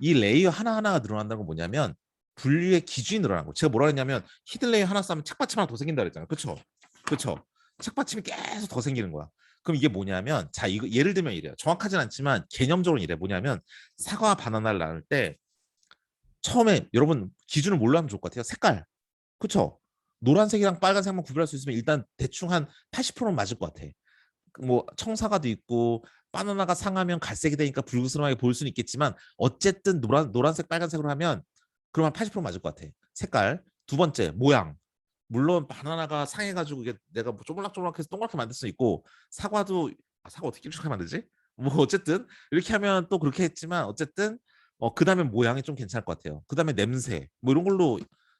이 레이어 하나하나가 늘어난다는 건 뭐냐면 분류의 기준이 늘어나는 거. 제가 뭐라 했냐면 히든 레이어 하나 쌓으면 책받침 하나 더 생긴다 그랬잖아요. 그렇죠? 책받침이 계속 더 생기는 거야. 그럼 이게 뭐냐면 자 이거 예를 들면 이래요. 정확하진 않지만 개념적으로 이래. 뭐냐면 사과와 바나나를 나눌 때 처음에 여러분 기준을 뭘로 하면 좋을 것 같아요? 색깔. 그렇죠? 노란색이랑 빨간색만 구별할 수 있으면 일단 대충 한 80%는 맞을 것 같아. 뭐 청사과도 있고 바나나가 상하면 갈색이 되니까 붉은스름하게 보일 수는 있겠지만 어쨌든 노란색 빨간색으로 하면 그러면 80% 맞을 것 같아. 색깔. 두 번째 모양. 물론 바나나가 상해가지고 이게 내가 뭐 쪼물락쪼물락해서 동그랗게 만들 수 있고 사과도 사과 어떻게 이렇게 만들지? 뭐 어쨌든 이렇게 하면 또 그렇게 했지만 어쨌든 그 다음에 모양이 좀 괜찮을 것 같아요. 그 다음에 냄새 뭐 이런 걸로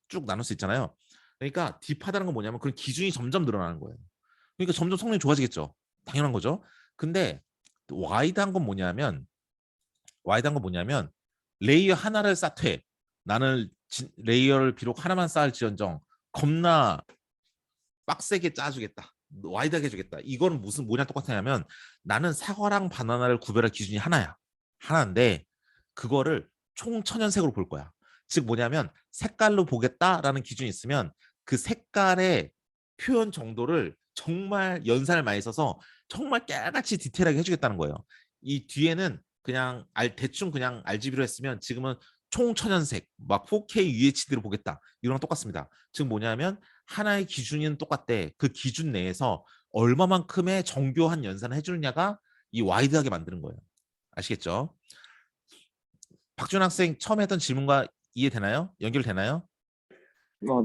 쭉 나눌 수 있잖아요. 그러니까 딥하다는 건 뭐냐면 그런 기준이 점점 늘어나는 거예요. 그러니까 점점 성능이 좋아지겠죠. 당연한 거죠. 근데 와이드한 건 뭐냐면 레이어 하나를 쌓되 나는 레이어를 비록 하나만 쌓을지언정 겁나 빡세게 짜주겠다. 와이드하게 해주겠다. 이거는 무슨 뭐냐 똑같냐면 나는 사과랑 바나나를 구별할 기준이 하나인데 그거를 총 천연색으로 볼 거야. 즉 뭐냐면 색깔로 보겠다라는 기준이 있으면 그 색깔의 표현 정도를 정말 연산을 많이 써서 정말 깨알같이 디테일하게 해주겠다는 거예요. 이 뒤에는 그냥 대충 그냥 RGB로 했으면 지금은 총천연색 막 4K UHD로 보겠다. 이거랑 똑같습니다. 즉 뭐냐면 하나의 기준은 똑같대. 그 기준 내에서 얼마만큼의 정교한 연산을 해주느냐가 이 와이드하게 만드는 거예요. 아시겠죠? 박준 학생 처음 했던 질문과 이해되나요? 연결되나요?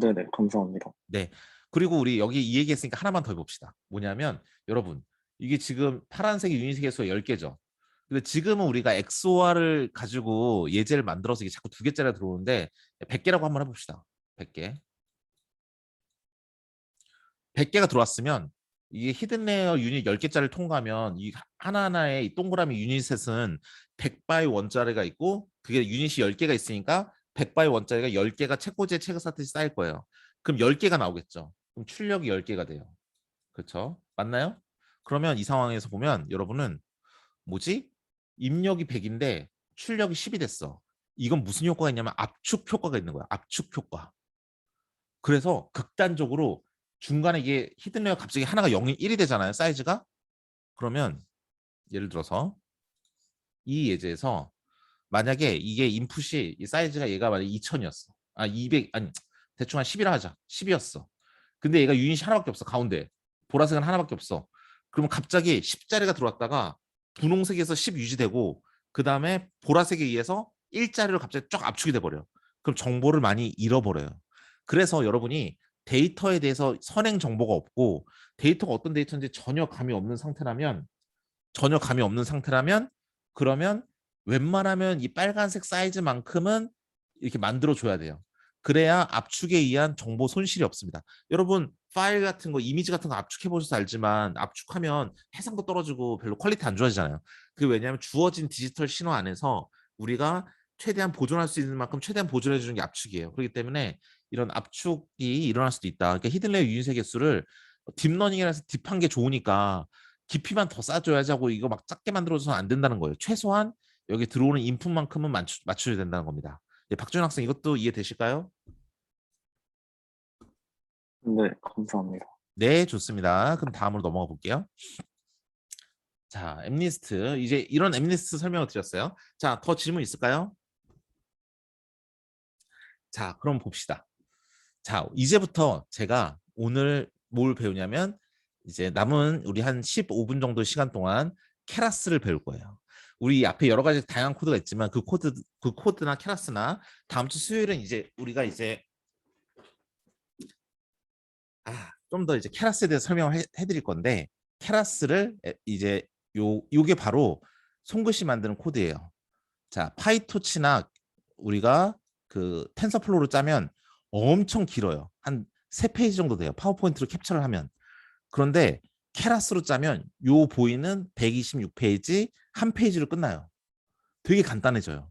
네네 감사합니다. 네. 그리고 우리 여기 이 얘기했으니까 하나만 더 해봅시다. 뭐냐면 여러분 이게 지금 파란색이 유닛의 개수가 10개죠. 근데 지금은 우리가 XOR을 가지고 예제를 만들어서 이게 자꾸 2개짜리가 들어오는데 100개라고 한번 해봅시다. 100개. 100개가 들어왔으면 이게 히든레이어 유닛 10개짜리를 통과하면 이 하나하나의 이 동그라미 유닛셋은 100바이 원짜리가 있고 그게 유닛이 10개가 있으니까 100바이 원짜리가 10개가 책꽂이에 책을 쌓듯이 쌓일 거예요. 그럼 10개가 나오겠죠. 그럼 출력이 10개가 돼요. 그렇죠? 맞나요? 그러면 이 상황에서 보면 여러분은 뭐지? 입력이 100인데 출력이 10이 됐어. 이건 무슨 효과가 있냐면 압축 효과가 있는 거야. 압축 효과. 그래서 극단적으로 중간에 이게 히든 레이어 갑자기 하나가 0이 1이 되잖아요. 사이즈가. 그러면 예를 들어서 이 예제에서 만약에 이게 인풋이 이 사이즈가 얘가 만약에 2000이었어. 아 200 아니 대충 한 10이라 하자. 10이었어. 근데 얘가 유닛이 하나밖에 없어. 가운데. 보라색은 하나밖에 없어. 그러면 갑자기 10자리가 들어왔다가 분홍색에서 10 유지되고 그다음에 보라색에 의해서 1자리로 갑자기 쫙 압축이 돼 버려. 그럼 정보를 많이 잃어버려요. 그래서 여러분이 데이터에 대해서 선행 정보가 없고 데이터가 어떤 데이터인지 전혀 감이 없는 상태라면 그러면 웬만하면 이 빨간색 사이즈만큼은 이렇게 만들어 줘야 돼요. 그래야 압축에 의한 정보 손실이 없습니다. 여러분 파일 같은 거 이미지 같은 거 압축해 보셔서 알지만 압축하면 해상도 떨어지고 별로 퀄리티 안 좋아지잖아요. 그게 왜냐하면 주어진 디지털 신호 안에서 우리가 최대한 보존할 수 있는 만큼 최대한 보존해 주는 게 압축이에요. 그렇기 때문에 이런 압축이 일어날 수도 있다. 그러니까 히든레이어 유닛의 개수를 딥러닝이라서 딥한 게 좋으니까 깊이만 더 쌓아줘야지 하고 이거 막 작게 만들어줘서는 안 된다는 거예요. 최소한 여기 들어오는 인풋만큼은 맞춰야 된다는 겁니다. 네, 박준 학생 이것도 이해되실까요? 네, 감사합니다. 네, 좋습니다. 그럼 다음으로 넘어가 볼게요. 자, 엠리스트. 이제 이런 엠리스트 설명을 드렸어요. 자, 더 질문 있을까요? 자, 그럼 봅시다. 자, 이제부터 제가 오늘 뭘 배우냐면 이제 남은 우리 한 15분 정도 시간 동안 케라스를 배울 거예요. 우리 앞에 여러 가지 다양한 코드가 있지만 그 코드나 케라스나 다음 주 수요일은 이제 우리가 이제 좀 더 이제 케라스에 대해서 설명을 해드릴 건데 케라스를 이제 요게 바로 손글씨 만드는 코드예요. 자, 파이토치나 우리가 그 텐서플로우로 짜면 엄청 길어요. 한 3페이지 정도 돼요. 파워포인트로 캡처를 하면. 그런데 케라스로 짜면 요 보이는 126페이지 한 페이지로 끝나요. 되게 간단해져요.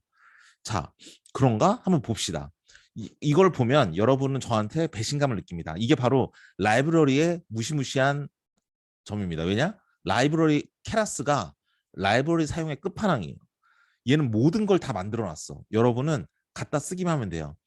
자, 그런가? 한번 봅시다. 이걸 보면 여러분은 저한테 배신감을 느낍니다. 이게 바로 라이브러리의 무시무시한 점입니다. 왜냐? 라이브러리 케라스가 라이브러리 사용의 끝판왕이에요. 얘는 모든 걸 다 만들어 놨어. 여러분은 갖다 쓰기만 하면 돼요.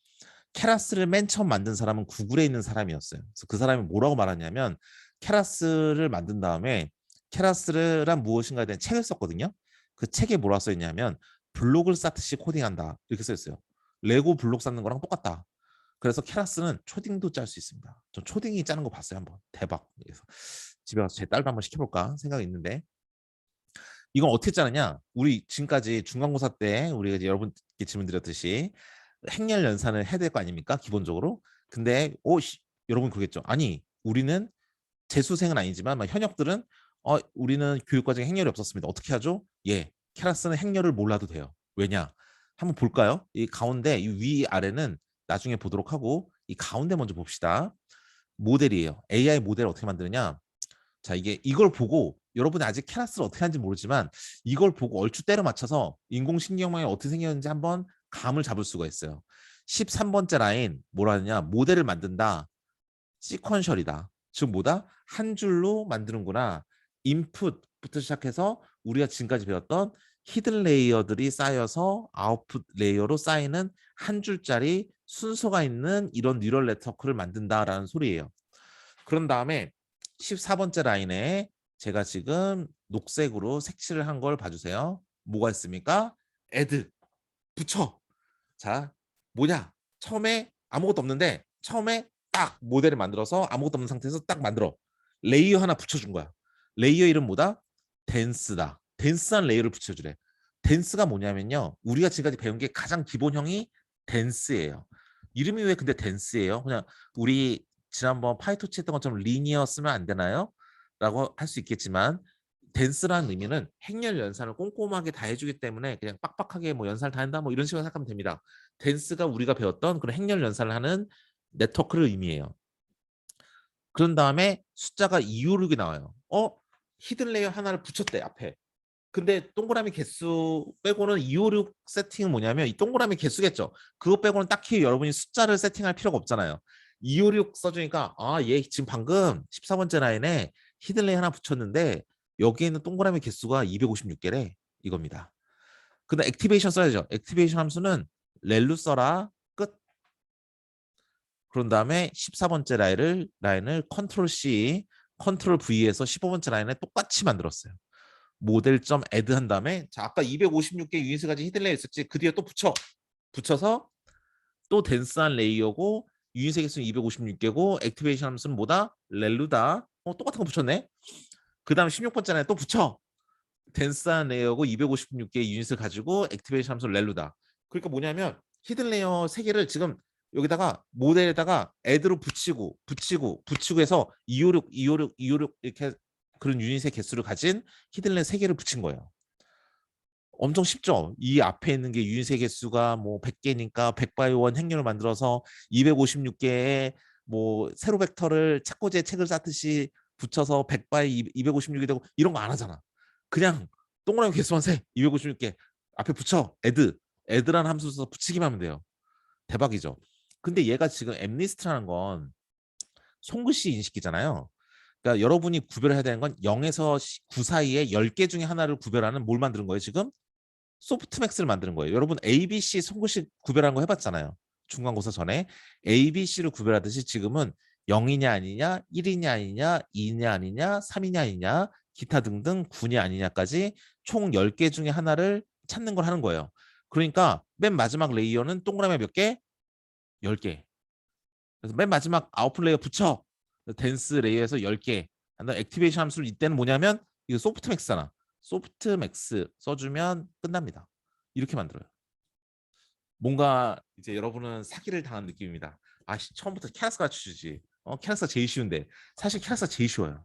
케라스를 맨 처음 만든 사람은 구글에 있는 사람이었어요. 그래서 그 사람이 뭐라고 말하냐면 케라스를 만든 다음에 케라스란 무엇인가에 대한 책을 썼거든요. 그 책에 뭐라 써 있냐면 블록을 쌓듯이 코딩한다 이렇게 써 있어요. 레고 블록 쌓는 거랑 똑같다. 그래서 케라스는 초딩도 짤 수 있습니다. 전 초딩이 짜는 거 봤어요 한번. 대박. 그래서 집에 가서 제 딸도 한번 시켜볼까 생각이 있는데 이건 어떻게 짜느냐? 우리 지금까지 중간고사 때 우리가 이제 여러분께 질문 드렸듯이 행렬 연산을 해야 될 거 아닙니까? 기본적으로. 근데 여러분 그러겠죠. 아니 우리는 재수생은 아니지만 현역들은 우리는 교육과정에 행렬이 없었습니다. 어떻게 하죠? 예, 케라스는 행렬을 몰라도 돼요. 왜냐? 한번 볼까요? 이 가운데 이 위 아래는 나중에 보도록 하고 이 가운데 먼저 봅시다. 모델이에요. AI 모델 어떻게 만드느냐? 자, 이걸 보고 여러분이 아직 케라스를 어떻게 하는지 모르지만 이걸 보고 얼추 때려 맞춰서 인공신경망이 어떻게 생겼는지 한번 감을 잡을 수가 있어요. 13번째 라인 뭐라 하느냐? 모델을 만든다. 시퀀셜이다. 즉 뭐다? 한 줄로 만드는구나. 인풋부터 시작해서 우리가 지금까지 배웠던 히든 레이어들이 쌓여서 아웃풋 레이어로 쌓이는 한 줄짜리 순서가 있는 이런 뉴럴 네트워크를 만든다라는 소리예요. 그런 다음에 14번째 라인에 제가 지금 녹색으로 색칠을 한 걸 봐주세요. 뭐가 있습니까? add, 붙여. 자, 뭐냐? 처음에 아무것도 없는데 처음에 딱 모델을 만들어서 아무것도 없는 상태에서 딱 만들어. 레이어 하나 붙여준 거야. 레이어 이름 뭐다? 덴스다. 덴스한 레이어를 붙여주래. 덴스가 뭐냐면요. 우리가 지금까지 배운 게 가장 기본형이 덴스예요. 이름이 왜 근데 덴스예요? 그냥 우리 지난번 파이토치 했던 것처럼 리니어 쓰면 안 되나요? 라고 할 수 있겠지만 덴스라는 의미는 행렬 연산을 꼼꼼하게 다 해주기 때문에 그냥 빡빡하게 뭐 연산을 다 한다 뭐 이런 식으로 생각하면 됩니다. 덴스가 우리가 배웠던 그런 행렬 연산을 하는 네트워크를 의미해요. 그런 다음에 숫자가 256이 나와요. 히든 레이어 하나를 붙였대 앞에. 근데 동그라미 개수 빼고는 256 세팅은 뭐냐면 이 동그라미 개수겠죠. 그거 빼고는 딱히 여러분이 숫자를 세팅할 필요가 없잖아요. 256 써주니까 얘 지금 방금 14번째 라인에 히든 레이어 하나 붙였는데 여기에 있는 동그라미 개수가 256개래 이겁니다. 근데 액티베이션 써야죠. 액티베이션 함수는 렐루 써라 끝. 그런 다음에 14번째 라인을 컨트롤 C, 컨트롤 V에서 15번째 라인에 똑같이 만들었어요. 모델.add 한 다음에 자 아까 256개 유닛을 가진 히든 레이어 있었지. 그 뒤에 또 붙여서 또 덴스한 레이어고 유닛의 개수는 256개고 액티베이션 함수는 뭐다? 렐루다. 똑같은 거 붙였네. 그 다음 16번째 라인에 또 붙여. 덴스한 레이어고 256개의 유닛을 가지고 액티베이션 함수 렐루다. 그러니까 뭐냐면 히든 레이어 3개를 지금 여기다가 모델에다가 add로 붙이고 해서 256 이렇게 그런 유닛의 개수를 가진 히든 레이어 3개를 붙인 거예요. 엄청 쉽죠? 이 앞에 있는 게 유닛의 개수가 뭐 100개니까 100바이1 행렬을 만들어서 256개의 뭐 세로 벡터를 책꽂이에 책을 쌓듯이 붙여서 100바이 256이 되고 이런 거 안 하잖아. 그냥 동그라미 개수만 세. 256개 앞에 붙여. add라는 함수 써서 붙이기만 하면 돼요. 대박이죠. 근데 얘가 지금 엠리스트라는 건 손글씨 인식이잖아요. 그러니까 여러분이 구별해야 되는 건 0에서 9 사이에 10개 중에 하나를 구별하는 뭘 만드는 거예요 지금? 소프트맥스를 만드는 거예요. 여러분 ABC 손글씨 구별하는 거 해봤잖아요. 중간고사 전에 ABC를 구별하듯이 지금은 0이냐 아니냐, 1이냐 아니냐, 2냐 아니냐, 3이냐 아니냐, 기타 등등 9냐 아니냐까지 총 10개 중에 하나를 찾는 걸 하는 거예요. 그러니까 맨 마지막 레이어는 동그라미 몇 개? 10개. 그래서 맨 마지막 아웃풋 레이어 붙여. 댄스 레이어에서 10개. 액티베이션 함수를 이때는 뭐냐면 이거 소프트맥스잖아. 소프트맥스 써주면 끝납니다. 이렇게 만들어요. 뭔가 이제 여러분은 사기를 당한 느낌입니다. 처음부터 캐러스 가르쳐주지. 캐러스가 제일 쉬운데 사실 캐러스가 제일 쉬워요.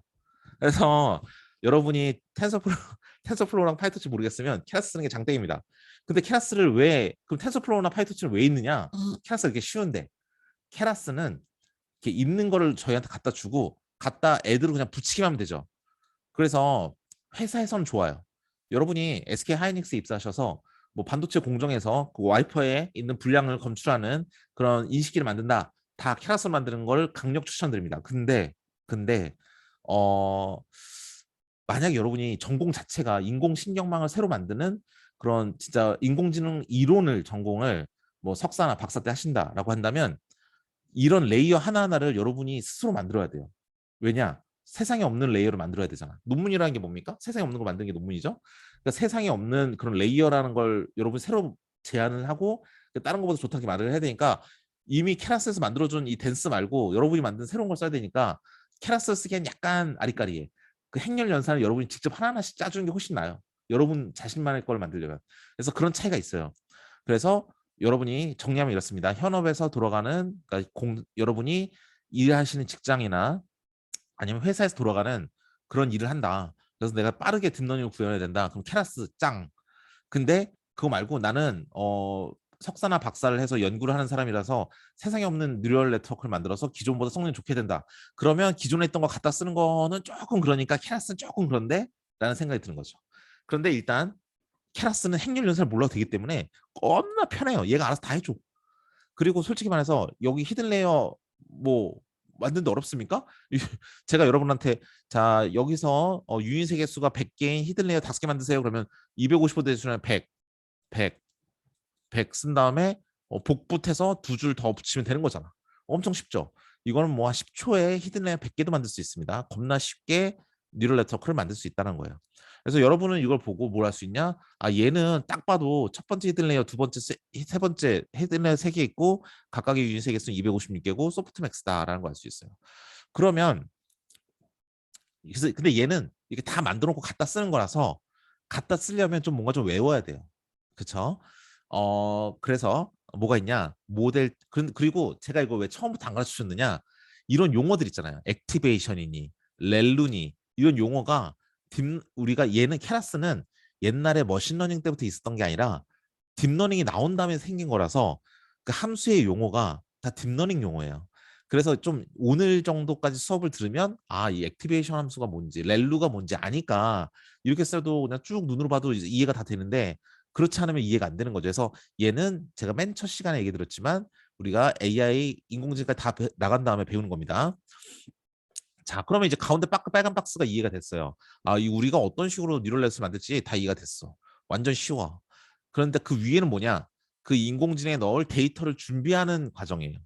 그래서 여러분이 텐서플로우랑 파이터치 모르겠으면 캐러스 쓰는 게 장땡입니다. 근데 캐러스를 그럼 텐서플로우나 파이터치는 왜 있느냐? 캐러스가 이렇게 쉬운데 캐러스는 이렇게 있는 거를 저희한테 갖다 주고 갖다 애들을 그냥 붙이기만 하면 되죠. 그래서 회사에서는 좋아요. 여러분이 SK 하이닉스 입사하셔서 뭐 반도체 공정에서 그 와이퍼에 있는 불량을 검출하는 그런 인식기를 만든다. 다 캐러스로 만드는 걸 강력 추천드립니다. 근데 만약 여러분이 전공 자체가 인공신경망을 새로 만드는 그런 진짜 인공지능 이론을 전공을 뭐 석사나 박사 때 하신다라고 한다면 이런 레이어 하나하나를 여러분이 스스로 만들어야 돼요. 왜냐? 세상에 없는 레이어를 만들어야 되잖아. 논문이라는 게 뭡니까? 세상에 없는 걸 만드는 게 논문이죠. 그러니까 세상에 없는 그런 레이어라는 걸 여러분 새로 제안을 하고 다른 것보다 좋다고 말을 해야 되니까 이미 캐라스에서 만들어준 이 댄스 말고 여러분이 만든 새로운 걸 써야 되니까 캐라스 쓰기엔 약간 아리까리해. 그 행렬 연산을 여러분이 직접 하나하나씩 짜주는 게 훨씬 나아요. 여러분 자신만의 걸 만들려면. 그래서 그런 차이가 있어요. 그래서 여러분이 정리하면 이렇습니다. 현업에서 돌아가는 그러니까 여러분이 일하시는 직장이나 아니면 회사에서 돌아가는 그런 일을 한다. 그래서 내가 빠르게 딥러닝을 구현해야 된다. 그럼 캐라스 짱. 근데 그거 말고 나는 석사나 박사를 해서 연구를 하는 사람이라서 세상에 없는 뉴럴 네트워크를 만들어서 기존보다 성능이 좋게 된다. 그러면 기존에 있던 거 갖다 쓰는 거는 조금 그러니까 캐라스는 조금 그런데 라는 생각이 드는 거죠. 그런데 일단 캐라스는 행렬 연산을 몰라도 되기 때문에 겁나 편해요. 얘가 알아서 다 해줘. 그리고 솔직히 말해서 여기 히든 레이어 뭐 만드는데 어렵습니까? 제가 여러분한테 자 여기서 유인세 개수가 100개인 히든 레이어 5개 만드세요. 그러면 255 대수는 100 쓴 다음에 복붙해서 2줄 더 붙이면 되는 거잖아. 엄청 쉽죠. 이거는 뭐 10초에 히든 레이어 100개도 만들 수 있습니다. 겁나 쉽게 뉴럴 네트워크를 만들 수 있다는 거예요. 그래서 여러분은 이걸 보고 뭘 할 수 있냐? 얘는 딱 봐도 첫 번째 히든 레이어, 두 번째, 세 번째 히든 레이어 3개 있고 각각의 유닛 세개수는 256개고 소프트맥스다라는 걸 알 수 있어요. 그러면 근데 얘는 이게 다 만들어 놓고 갖다 쓰는 거라서 갖다 쓰려면 좀 뭔가 좀 외워야 돼요. 그렇죠? 그래서 뭐가 있냐? 모델 그리고 제가 이거 왜 처음부터 안 가르쳐 줬느냐? 이런 용어들 있잖아요. 액티베이션이니 렐루니 이런 용어가 우리가 얘는 캐라스는 옛날에 머신러닝 때부터 있었던 게 아니라 딥러닝이 나온 다음에 생긴 거라서 그 함수의 용어가 다 딥러닝 용어예요. 그래서 좀 오늘 정도까지 수업을 들으면 이 액티베이션 함수가 뭔지 렐루가 뭔지 아니까 이렇게 써도 그냥 쭉 눈으로 봐도 이해가 다 되는데 그렇지 않으면 이해가 안 되는 거죠. 그래서 얘는 제가 맨 첫 시간에 얘기 드렸지만 우리가 AI 인공지능까지 다 나간 다음에 배우는 겁니다. 자, 그러면 이제 가운데 빨간 박스가 이해가 됐어요. 우리가 어떤 식으로 뉴럴 네트워크를 만들지 다 이해가 됐어. 완전 쉬워. 그런데 그 위에는 뭐냐? 그 인공지능에 넣을 데이터를 준비하는 과정이에요.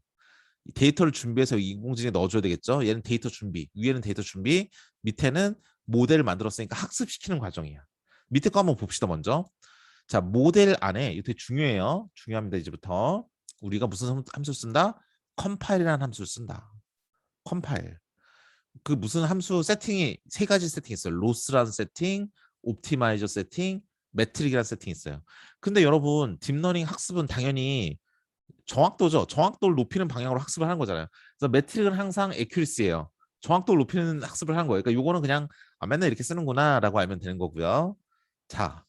데이터를 준비해서 인공지능에 넣어줘야 되겠죠. 얘는 데이터 준비, 위에는 데이터 준비, 밑에는 모델을 만들었으니까 학습시키는 과정이야. 밑에 거 한번 봅시다 먼저. 자, 모델 안에 이거 되게 중요해요. 중요합니다. 이제부터 우리가 무슨 함수를 쓴다? 컴파일이라는 함수를 쓴다. 컴파일. 그 무슨 함수 세팅이 세 가지 세팅이 있어요. 로스라는 세팅, 옵티마이저 세팅, 매트릭이라는 세팅이 있어요. 근데 여러분 딥러닝 학습은 당연히 정확도죠. 정확도를 높이는 방향으로 학습을 하는 거잖아요. 그래서 매트릭은 항상 에큐리시예요. 정확도를 높이는 학습을 하는 거예요. 그러니까 요거는 그냥 맨날 이렇게 쓰는구나라고 알면 되는 거고요. 자,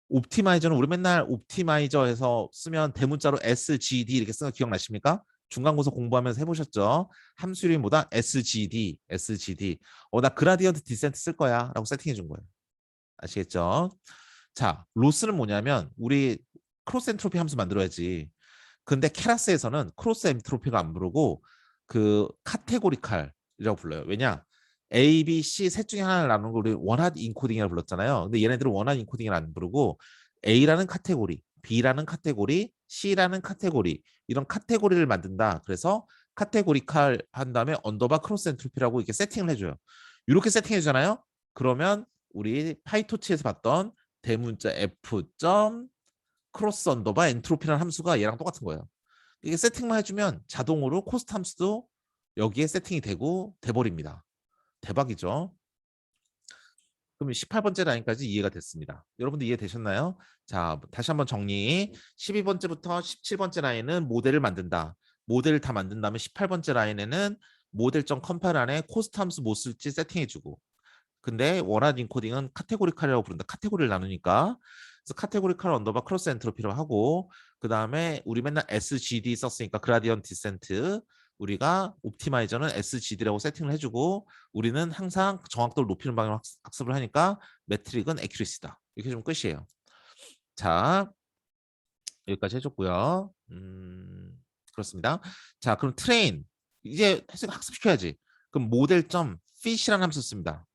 옵티마이저는 우리 맨날 옵티마이저에서 쓰면 대문자로 SGD 이렇게 쓰는 거 기억나십니까? 중간고사 공부하면서 해보셨죠? 함수 이름이 뭐다? SGD, SGD. 나 그라디언트 디센트 쓸 거야 라고 세팅해 준 거예요. 아시겠죠? 자, 로스는 뭐냐면 우리 크로스 엔트로피 함수 만들어야지. 근데 케라스에서는 크로스 엔트로피가 안 부르고 그 카테고리칼이라고 불러요. 왜냐? A, B, C 셋 중에 하나를 나누는 걸 우리 원핫 인코딩이라고 불렀잖아요. 근데 얘네들은 원핫 인코딩을 안 부르고 A라는 카테고리, B라는 카테고리, C라는 카테고리 이런 카테고리를 만든다. 그래서 카테고리칼 한 다음에 언더바 크로스 엔트로피라고 이렇게 세팅을 해줘요. 이렇게 세팅해 주잖아요. 그러면 우리 파이토치에서 봤던 대문자 F 점 크로스 언더바 엔트로피라는 함수가 얘랑 똑같은 거예요. 이게 세팅만 해주면 자동으로 코스트 함수도 여기에 세팅이 되고 돼버립니다. 대박이죠. 그럼 18번째 라인까지 이해가 됐습니다. 여러분들 이해되셨나요? 자, 다시 한번 정리. 12번째부터 17번째 라인은 모델을 만든다. 모델을 다 만든 다음에 18번째 라인에는 모델.컴파일 안에 코스트 함수 뭐 쓸지 세팅해주고, 근데 원활 인코딩은 카테고리칼이라고 부른다. 카테고리를 나누니까. 그래서 카테고리칼 언더바 크로스 엔트로피로 하고, 그 다음에 우리 맨날 SGD 썼으니까 그라디언트 디센트, 우리가 옵티마이저는 SGD라고 세팅을 해주고, 우리는 항상 정확도를 높이는 방향으로 학습을 하니까 매트릭은 에큐리시다. 이렇게 좀 끝이에요. 자, 여기까지 해줬고요. 그렇습니다. 자, 그럼 트레인 이제 학습시켜야지. 그럼 모델.점 fit이라는 함수 씁니다.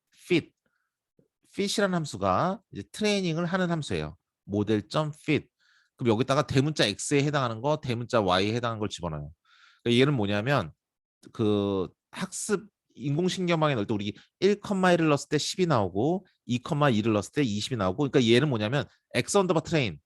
fit이라는 함수가 이제 트레이닝을 하는 함수예요. 모델.fit. 그럼 여기다가 대문자 x에 해당하는 거, 대문자 y에 해당하는 걸 집어넣어요. 그러니까 얘는 뭐냐면 그 학습 인공신경망에 넣을 때 우리 1,1을 넣었을 때 10이 나오고 2,2를 넣었을 때 20이 나오고, 그러니까 얘는 뭐냐면 x 언더바 트레인,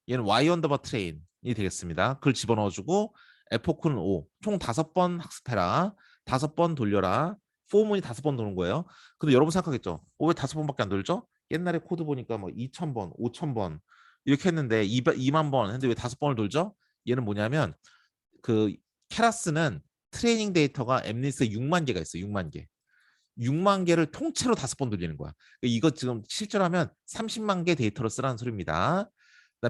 얘는 y 언더바 트레인이 되겠습니다. 그걸 집어넣어주고 에포크는 5, 총 5번 학습해라, 5번 돌려라. 포문이 5번 도는 거예요. 근데 여러분 생각하겠죠? 왜 5번밖에 안 돌죠? 옛날에 코드 보니까 뭐 2,000번, 5,000번 이렇게 했는데 2만 번 했는데 왜 5번을 돌죠? 얘는 뭐냐면 그 케라스는 트레이닝 데이터가 엠니스에 6만 개가 있어요. 6만 개. 6만 개를 통째로 5번 돌리는 거야. 이거 지금 실제로 하면 30만 개 데이터를 쓰라는 소리입니다.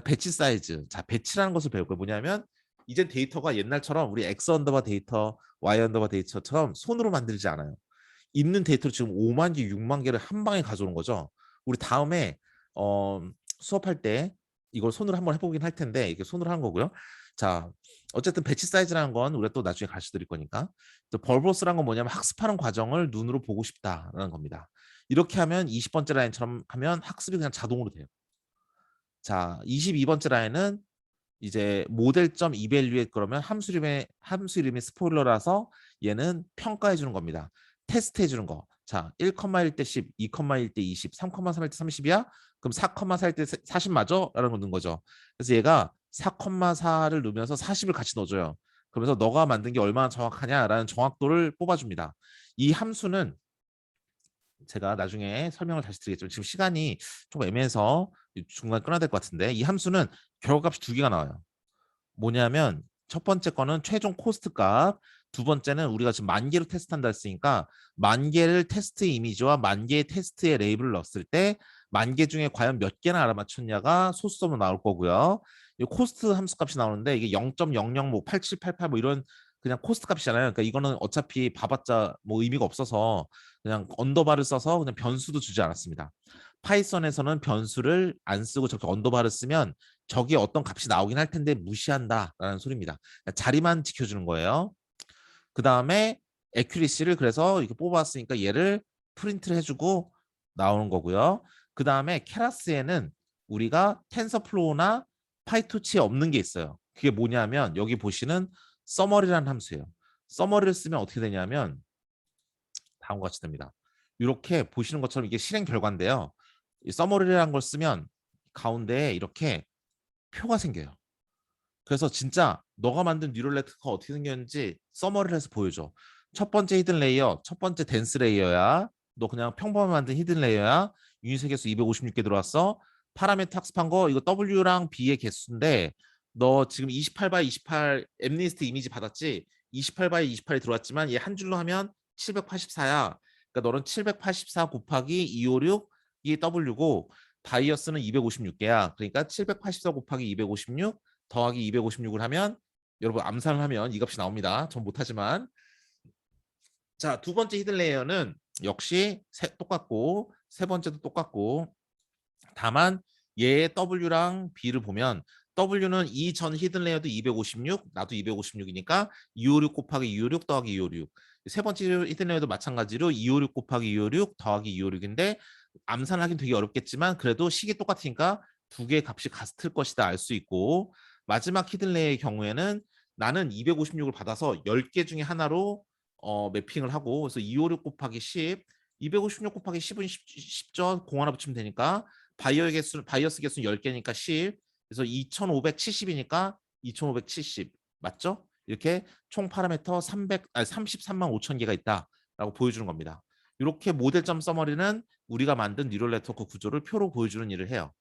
배치 사이즈. 자, 배치라는 것을 배울 거예요. 뭐냐면 이제 데이터가 옛날처럼 우리 X 언더바 데이터, Y 언더바 데이터처럼 손으로 만들지 않아요. 있는 데이터를 지금 5만 개, 6만 개를 한 방에 가져오는 거죠. 우리 다음에 수업할 때 이걸 손으로 한번 해보긴 할 텐데 이게 손으로 하는 거고요. 자, 어쨌든 배치 사이즈라는 건 우리가 또 나중에 가르쳐 드릴 거니까. 벌보스라는 건 뭐냐면 학습하는 과정을 눈으로 보고 싶다라는 겁니다. 이렇게 하면 20번째 라인처럼 하면 학습이 그냥 자동으로 돼요. 자, 22번째 라인은 이제 모델.점 이밸류에이트, 그러면 함수 이름이 스포일러라서 얘는 평가해 주는 겁니다. 테스트 해 주는 거. 자, 1,1 대 10, 2,1 대 20, 3,3일 때 30이야? 그럼 4,4일 때 40 맞아? 라는 거 넣은 거죠. 그래서 얘가 4,4를 넣으면서 40을 같이 넣어줘요. 그러면서 너가 만든 게 얼마나 정확하냐라는 정확도를 뽑아줍니다. 이 함수는 제가 나중에 설명을 다시 드리겠지만 지금 시간이 좀 애매해서 중간에 끊어야 될 것 같은데, 이 함수는 결과값이 2개가 나와요. 뭐냐면 첫 번째 거는 최종 코스트 값, 두 번째는 우리가 지금 10,000개로 테스트한다 했으니까 10,000개를 테스트 이미지와 10,000개의 테스트의 레이블을 넣었을 때 10,000개 중에 과연 몇 개나 알아맞혔냐가 소수점으로 나올 거고요. 이 코스트 함수 값이 나오는데 이게 0.00 뭐 8788 뭐 이런 그냥 코스트 값이잖아요. 그러니까 이거는 어차피 봐봤자 뭐 의미가 없어서 그냥 언더바를 써서 그냥 변수도 주지 않았습니다. 파이썬에서는 변수를 안 쓰고 저렇게 언더바를 쓰면 저기에 어떤 값이 나오긴 할 텐데 무시한다라는 소리입니다. 그러니까 자리만 지켜주는 거예요. 그 다음에 에큐리시를 그래서 이렇게 뽑아왔으니까 얘를 프린트를 해주고 나오는 거고요. 그 다음에 케라스에는 우리가 텐서플로우나 파이토치에 없는 게 있어요. 그게 뭐냐면 여기 보시는 서머리라는 함수예요. 서머리를 쓰면 어떻게 되냐면 다음과 같이 됩니다. 이렇게 보시는 것처럼 이게 실행 결과인데요. 이 서머리라는 걸 쓰면 가운데에 이렇게 표가 생겨요. 그래서 진짜 너가 만든 뉴럴 네트워크가 어떻게 생겼는지 서머리를 해서 보여줘. 첫 번째 히든 레이어, 첫 번째 댄스 레이어야. 너 그냥 평범한 만든 히든 레이어야. 유닛의 개수 256개 들어왔어. 파라미터 학습한 거 이거 W랑 B의 개수인데 너 지금 28 28 엠리스트 이미지 받았지? 28 28이 들어왔지만 얘 한 줄로 하면 784야. 그러니까 너는 784 곱하기 256 이게 W고 바이어스는 256개야. 그러니까 784 곱하기 256 더하기 256을 하면 여러분 암산을 하면 이 값이 나옵니다. 전 못하지만 자, 두 번째 히든 레이어는 역시 똑같고 세 번째도 똑같고 다만 얘의 W랑 B를 보면 W는 이 전 히든 레이어도 256, 나도 256이니까 256 곱하기 256 더하기 256. 세 번째 히든 레이어도 마찬가지로 256 곱하기 256 더하기 256인데 암산하긴 되게 어렵겠지만 그래도 식이 똑같으니까 두 개의 값이 같을 것이다 알 수 있고 마지막 히든 레이어의 경우에는 나는 256을 받아서 10개 중에 하나로 매핑을 하고 그래서 256 곱하기 10, 256 곱하기 10은 10죠. 공 하나 붙이면 되니까 바이어스 개수는 10개니까 10. 그래서 2570이니까 2570 맞죠? 이렇게 총 파라미터 33만 5천 개가 있다라고 보여주는 겁니다. 이렇게 모델점 서머리는 우리가 만든 뉴럴 네트워크 구조를 표로 보여주는 일을 해요.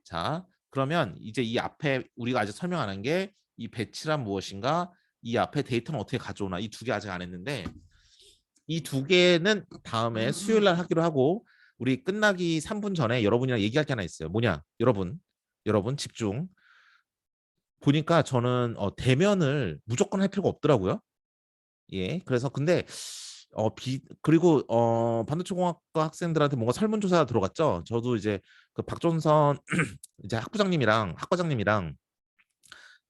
자, 그러면 이제 이 앞에 우리가 아직 설명 안 한 게 이 배치란 무엇인가, 이 앞에 데이터는 어떻게 가져오나 이 두 개 아직 안 했는데 이 두 개는 다음에 수요일 날 하기로 하고 우리 끝나기 3분 전에 여러분이랑 얘기할 게 하나 있어요. 뭐냐? 여러분 집중. 보니까 저는 대면을 무조건 할 필요가 없더라고요. 예. 그래서 근데 그리고 반도체 공학과 학생들한테 뭔가 설문조사가 들어갔죠. 저도 이제 그 박존선 이제 학과장님이랑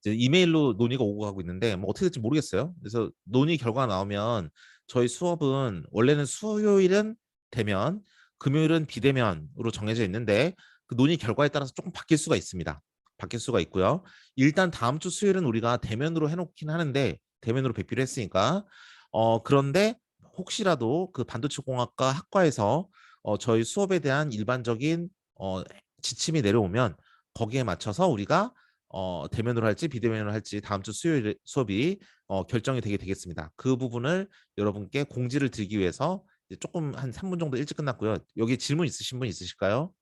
이제 이메일로 논의가 오고 가고 있는데 뭐 어떻게 될지 모르겠어요. 그래서 논의 결과가 나오면 저희 수업은 원래는 수요일은 대면, 금요일은 비대면으로 정해져 있는데 그 논의 결과에 따라서 조금 바뀔 수가 있습니다. 바뀔 수가 있고요. 일단 다음 주 수요일은 우리가 대면으로 해놓긴 하는데 대면으로 뵙기로 했으니까 그런데 혹시라도 그 반도체 공학과 학과에서 저희 수업에 대한 일반적인 지침이 내려오면 거기에 맞춰서 우리가 대면으로 할지 비대면으로 할지 다음 주 수요일 수업이 결정이 되겠습니다. 그 부분을 여러분께 공지를 드리기 위해서 이제 조금 한 3분 정도 일찍 끝났고요. 여기 질문 있으신 분 있으실까요?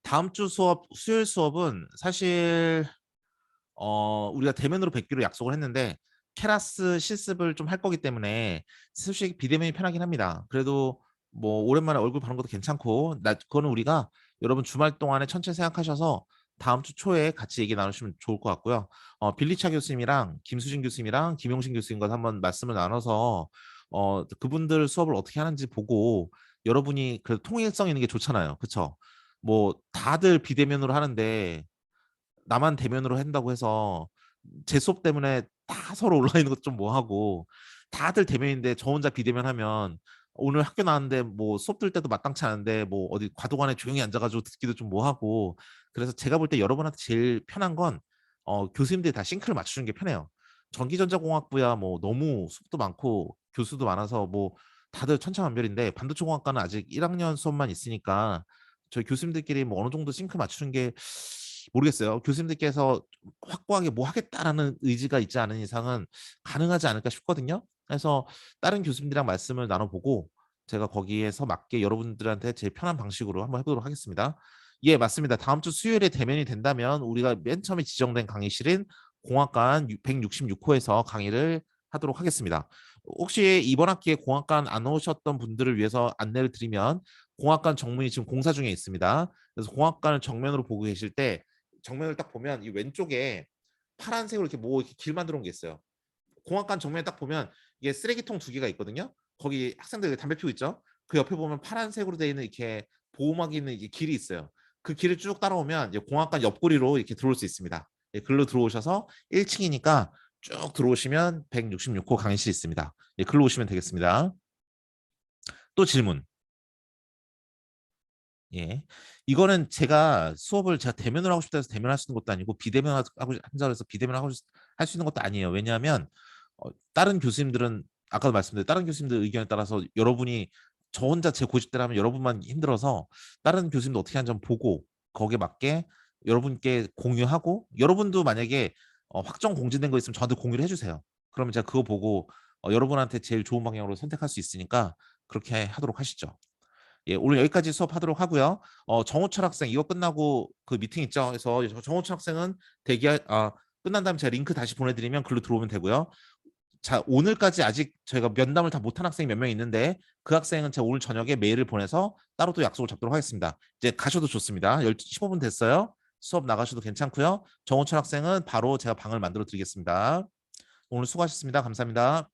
다음 주 수업 수요일 수업은 사실 우리가 대면으로 뵙기로 약속을 했는데 캐라스 실습을 좀 할 거기 때문에 솔직히 비대면이 편하긴 합니다. 그래도 뭐 오랜만에 얼굴 보는 것도 괜찮고 그거는 우리가 여러분 주말 동안에 천천히 생각하셔서 다음 주 초에 같이 얘기 나누시면 좋을 것 같고요. 빌리차 교수님이랑 김수진 교수님이랑 김용신 교수님과 한번 말씀을 나눠서 그분들 수업을 어떻게 하는지 보고 여러분이 그래도 통일성 있는 게 좋잖아요. 그렇죠? 뭐 다들 비대면으로 하는데 나만 대면으로 한다고 해서 제 수업 때문에 다 서로 온라인으로 좀 뭐하고 다들 대면인데 저 혼자 비대면 하면 오늘 학교 나왔는데 뭐 수업 들 때도 마땅치 않은데 뭐 어디 과도관에 조용히 앉아가지고 듣기도 좀 뭐하고 그래서 제가 볼 때 여러분한테 제일 편한 건 교수님들이 다 싱크를 맞추는 게 편해요. 전기전자공학부야 뭐 너무 수업도 많고 교수도 많아서 뭐 다들 천차만별인데 반도체공학과는 아직 1학년 수업만 있으니까 저희 교수님들끼리 뭐 어느 정도 싱크 맞추는 게 모르겠어요. 교수님들께서 확고하게 뭐 하겠다라는 의지가 있지 않은 이상은 가능하지 않을까 싶거든요. 그래서 다른 교수님들이랑 말씀을 나눠보고 제가 거기에서 맞게 여러분들한테 제일 편한 방식으로 한번 해보도록 하겠습니다. 예, 맞습니다. 다음 주 수요일에 대면이 된다면 우리가 맨 처음에 지정된 강의실인 공학관 166호에서 강의를 하도록 하겠습니다. 혹시 이번 학기에 공학관 안 오셨던 분들을 위해서 안내를 드리면 공학관 정문이 지금 공사 중에 있습니다. 그래서 공학관을 정면으로 보고 계실 때 정면을 딱 보면 이 왼쪽에 파란색으로 이렇게 뭐 이렇게 길 만들어 놓은 게 있어요. 공학관 정면에 딱 보면 이게 쓰레기통 두 개가 있거든요. 거기 학생들 담배 피우고 있죠. 그 옆에 보면 파란색으로 되어 있는 이렇게 보호막이 있는 이게 길이 있어요. 그 길을 쭉 따라오면 이제 공학관 옆구리로 이렇게 들어올 수 있습니다. 예, 글로 들어오셔서 1층이니까 쭉 들어오시면 166호 강의실이 있습니다. 예, 글로 오시면 되겠습니다. 또 질문. 예. 이거는 제가 수업을 제가 대면으로 하고 싶다 해서 대면할 수 있는 것도 아니고 비대면 하고 한다고 해서 비대면 할 수 있는 것도 아니에요. 왜냐하면 다른 교수님들은 아까도 말씀드린 다른 교수님들 의견에 따라서 여러분이 저 혼자 제 고집대로 하면 여러분만 힘들어서 다른 교수님도 어떻게 하는지 한번 보고 거기에 맞게 여러분께 공유하고 여러분도 만약에 확정 공지된 거 있으면 저한테 공유를 해주세요. 그러면 제가 그거 보고 여러분한테 제일 좋은 방향으로 선택할 수 있으니까 그렇게 하도록 하시죠. 예, 오늘 여기까지 수업하도록 하고요. 정호철 학생 이거 끝나고 그 미팅 있죠. 그래서 정호철 학생은 끝난 다음에 제가 링크 다시 보내드리면 글로 들어오면 되고요. 자, 오늘까지 아직 저희가 면담을 다 못한 학생이 몇 명 있는데 그 학생은 제가 오늘 저녁에 메일을 보내서 따로 또 약속을 잡도록 하겠습니다. 이제 가셔도 좋습니다. 15분 됐어요. 수업 나가셔도 괜찮고요. 정호철 학생은 바로 제가 방을 만들어 드리겠습니다. 오늘 수고하셨습니다. 감사합니다.